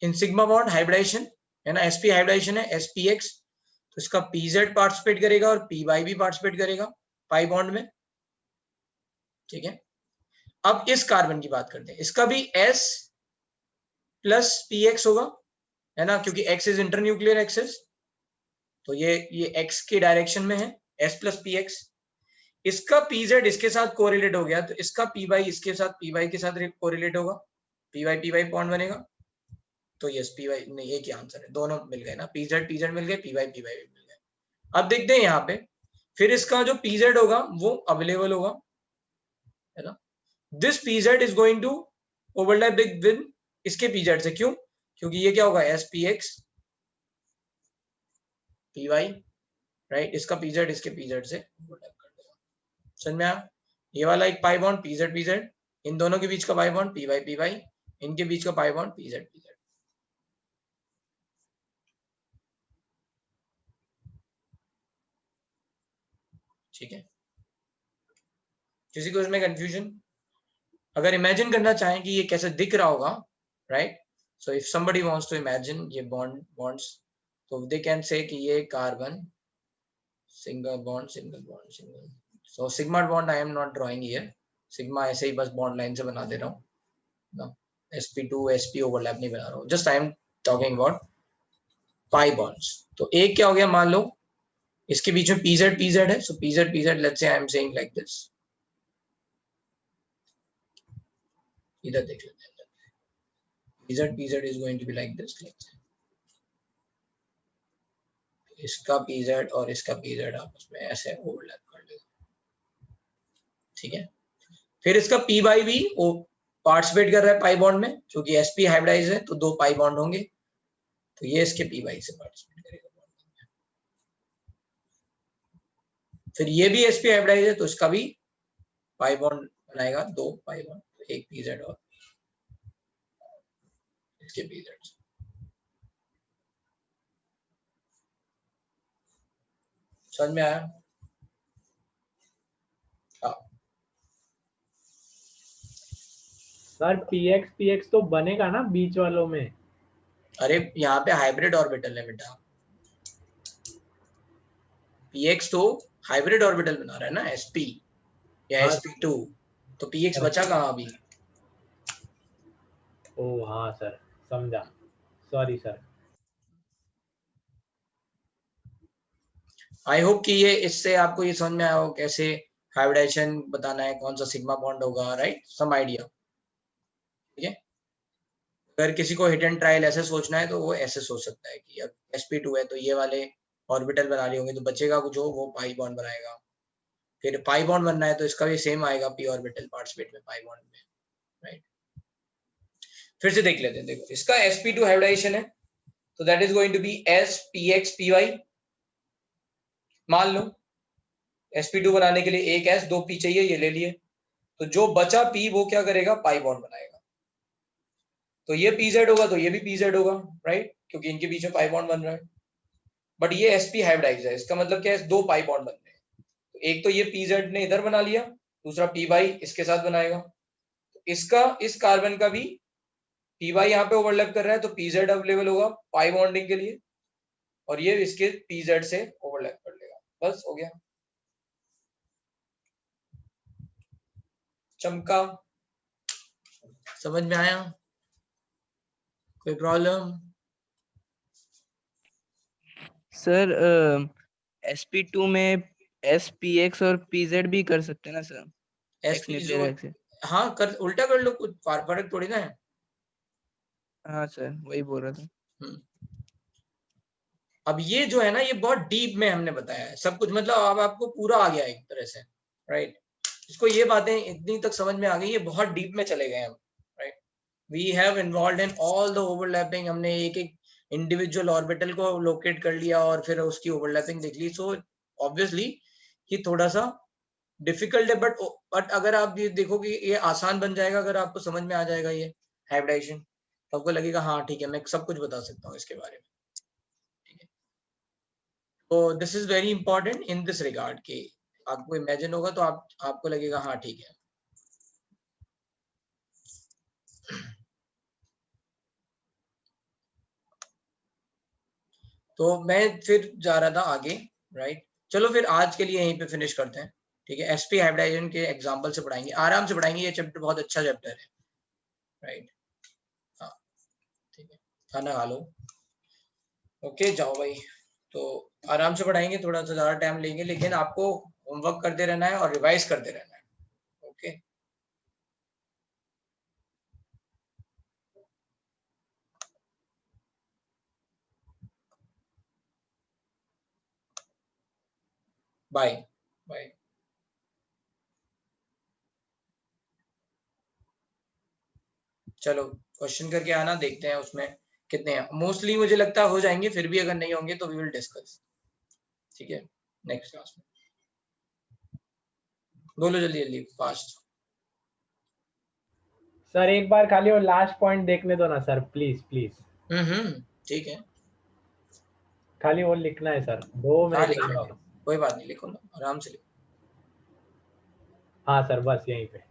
in sigma bond hybridisation. है ना, sp हाइब्रिडाइजेशन है spx, तो इसका pz पार्टिसिपेट करेगा और py भी पार्टिसिपेट करेगा पाई बॉन्ड में, ठीक है। अब इस कार्बन की बात करते हैं, इसका भी s प्लस px होगा, है ना, क्योंकि x इज इंटरन्यूक्लियर एक्सिस, तो ये x के डायरेक्शन में है, s प्लस px। इसका pz इसके साथ कोरिलेट हो गया, तो इसका py इसके साथ py के साथ कोरिलेट होगा, py बॉन्ड बनेगा, तो यस py नहीं, एक ही आंसर है, दोनों मिल गए ना, pz मिल गए, py भी मिल गए। अब देखते हैं यहाँ पे, फिर इसका जो pz होगा वो अवेलेबल होगा, है ना, this pz is going to overlap with इसके pz से, क्यों, क्योंकि ये क्या होगा spx py, राइट, इसका pz इसके pz से ओवरलैप कर देगा। समझ में आया, ये वाला एक पाई बॉन्ड pz, इन दोनों के बीच का पाई बॉन्ड py, इनके बीच का पाई बॉन्ड pz। ठीक है, किसी को इसमें कंफ्यूजन? अगर इमेजिन करना चाहें कि ये कैसे दिख रहा होगा, right, so if somebody wants to imagine ये bonds, तो they can say कि ये carbon single bond, so sigma bond I am not drawing here, sigma ऐसे ही बस बॉन्ड लाइन से बना दे रहा हूँ ना, sp2 sp ओवरलैप नहीं बना रहा हूँ, just I am talking about pi bonds. तो एक क्या हो गया, मान लो इसके बीच में pz है, सो pz let's say I am saying like this, इधर देख लेते हैं, pz is going to be like this, इसका pz और इसका pz आपस में ऐसे ओवरलैप कर लेगा, ठीक है। फिर इसका py भी वो पार्टिसिपेट कर रहा है पाई बॉन्ड में, क्योंकि sp हाइब्रिडाइज है तो दो पाई बॉन्ड होंगे, तो ये इसके py से पार्टिसिपेट करेगा। फिर ये भी sp हाइब्रिडाइज है तो इसका भी पाई बॉन्ड बनाएगा, दो पाई बॉन्ड, एक pz और इसके pz। समझ में आया? हाँ, सर px तो बनेगा ना बीच वालों में? अरे यहाँ पे हाइब्रिड ऑर्बिटल है बेटा, px तो हाइब्रिड ऑर्बिटल बना रहा है ना, sp या हाँ। sp2, तो px बचा कहाँ अभी? ओ हाँ सर, समझा, सॉरी सर। आई होप कि ये इससे आपको ये समझ में आया हो कैसे हाइब्रिडाइजेशन बताना है, कौन सा सिग्मा बॉन्ड होगा, राइट, सम आइडिया, ठीक है। अगर किसी को हिट एंड ट्रायल ऐसे सोचना है तो वो ऐसे सोच सकता है कि अब sp2 है तो ये वाले ऑर्बिटल बना लिए होंगे, तो बचेगा जो वो पाई बॉन्ड बनाएगा, फिर पाई बॉन्ड बनना है तो इसका भी सेम आएगा, p ऑर्बिटल पार्टिसिपेट में पाई बॉन्ड में, राइट। फिर से देख लेते हैं, देखो इसका sp2 हाइब्रिडाइजेशन है तो that is going to be spx py, मान लो sp2 बनाने के लिए एक s दो p चाहिए, ये ले लिए, तो जो बचा p वो क्या करेगा, पाई बॉन्ड बनाएगा, तो ये pz होगा तो ये भी pz होगा, राइट, क्योंकि इनके बीच में पाई बॉन्ड बन रहा है, बट ये sp हाइब्रिडाइज है, इसका मतलब क्या है, दो पाई बॉन्ड बन रहे हैं, तो एक तो ये pz ने इधर बना लिया, दूसरा py इसके साथ बनाएगा, तो इसका इस कार्बन का भी py यहाँ पे ओवरलैप कर रहा है तो pz अवेलेबल होगा पाई बॉन्डिंग के लिए, और ये इसके pz से ओवरलैप कर लेगा, बस हो गया, चमका, समझ में आया, कोई प्रॉब्लम? सर sp2 में spx और pz भी कर सकते हैं ना सर, sp न्यूक्लियर एक्सिस? हाँ, कर उल्टा कर लो, कुछ फर्क थोड़ी ना है। हाँ सर, वही बोल रहा था। अब ये जो है ना, ये बहुत डीप में हमने बताया है सब कुछ, मतलब अब आपको पूरा आ गया एक तरह से, राइट, इसको ये बातें इतनी तक समझ में आ गई, ये बहुत डीप में चले गए हम, right, we have involved in all the overlapping, हमने एक एक इंडिविजुअल ऑर्बिटल को लोकेट कर लिया और फिर उसकी ओवरलैपिंग देख ली, सो ऑब्वियसली ये थोड़ा सा डिफिकल्ट है, बट अगर आप ये देखो कि ये आसान बन जाएगा, अगर आपको समझ में आ जाएगा ये हाइब्रिडाइजेशन, तो आपको लगेगा हाँ ठीक है, मैं सब कुछ बता सकता हूँ इसके बारे में, ठीक है। तो this is very important in this regard कि आपको इमेजिन होगा तो आपको लगेगा हाँ ठीक है। तो मैं फिर जा रहा था आगे, राइट। चलो फिर आज के लिए यहीं पे फिनिश करते हैं, ठीक है। एसपी हाइब्रिडाइजेशन के एग्जांपल से पढ़ाएंगे, आराम से पढ़ाएंगे, ये चैप्टर बहुत अच्छा चैप्टर है, राइट। हाँ ठीक है, खाना खा लो, ओके जाओ भाई। तो आराम से पढ़ाएंगे, थोड़ा सा ज्यादा टाइम लेंगे, लेकिन आपको होमवर्क करते रहना है और रिवाइज करते रहना है, ओके। Bye bye. चलो क्वेश्चन करके आना, देखते हैं उसमें कितने हैं। मोस्टली मुझे लगता है हो जाएंगे, फिर भी अगर नहीं होंगे तो वी विल डिस्कस, ठीक है, नेक्स्ट क्लास में। बोलो जल्दी जल्दी, फास्ट। सर एक बार खाली वो लास्ट पॉइंट देखने दो ना सर, प्लीज प्लीज। ठीक है, खाली वो लिखना है सर, 2 हाँ मिनट लिख लगा। लेंगे, कोई बात नहीं, लिखो ना आराम से लिखो। हाँ सर, बस यहीं पे।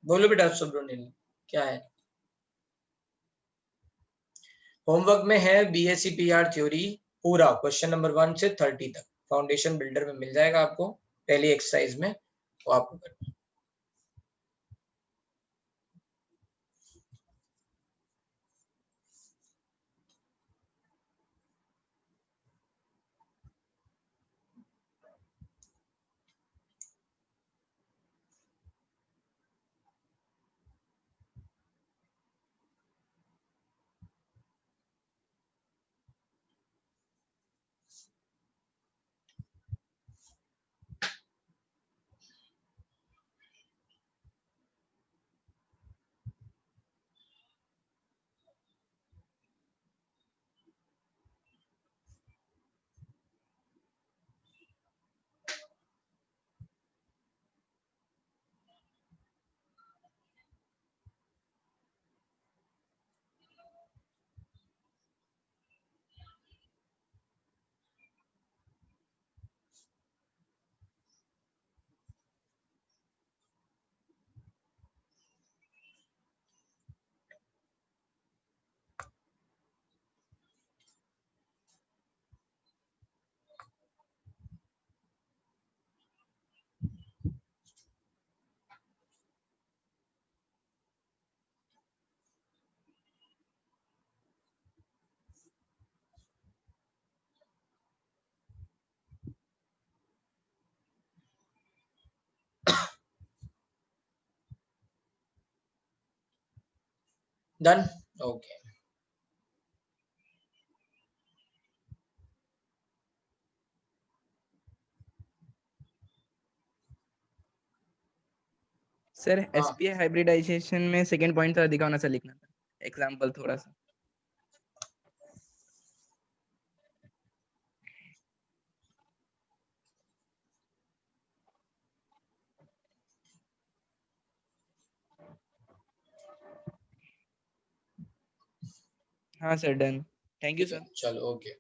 बोलो बेटा सुब्रमण्यन, क्या है होमवर्क में? है बीएससी पीआर थ्योरी पूरा, क्वेश्चन नंबर 1 से 30 तक, फाउंडेशन बिल्डर में मिल जाएगा आपको, पहली एक्सरसाइज में, वो आपको करना है। Done, okay. सर हाँ एसपीआई हाइब्रिडाइजेशन में सेकंड पॉइंट थोड़ा दिखाना सा लिखना था, एग्जांपल थोड़ा सा। हाँ sir done, thank you sir, चलो ओके,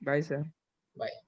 बाय सर। बाय।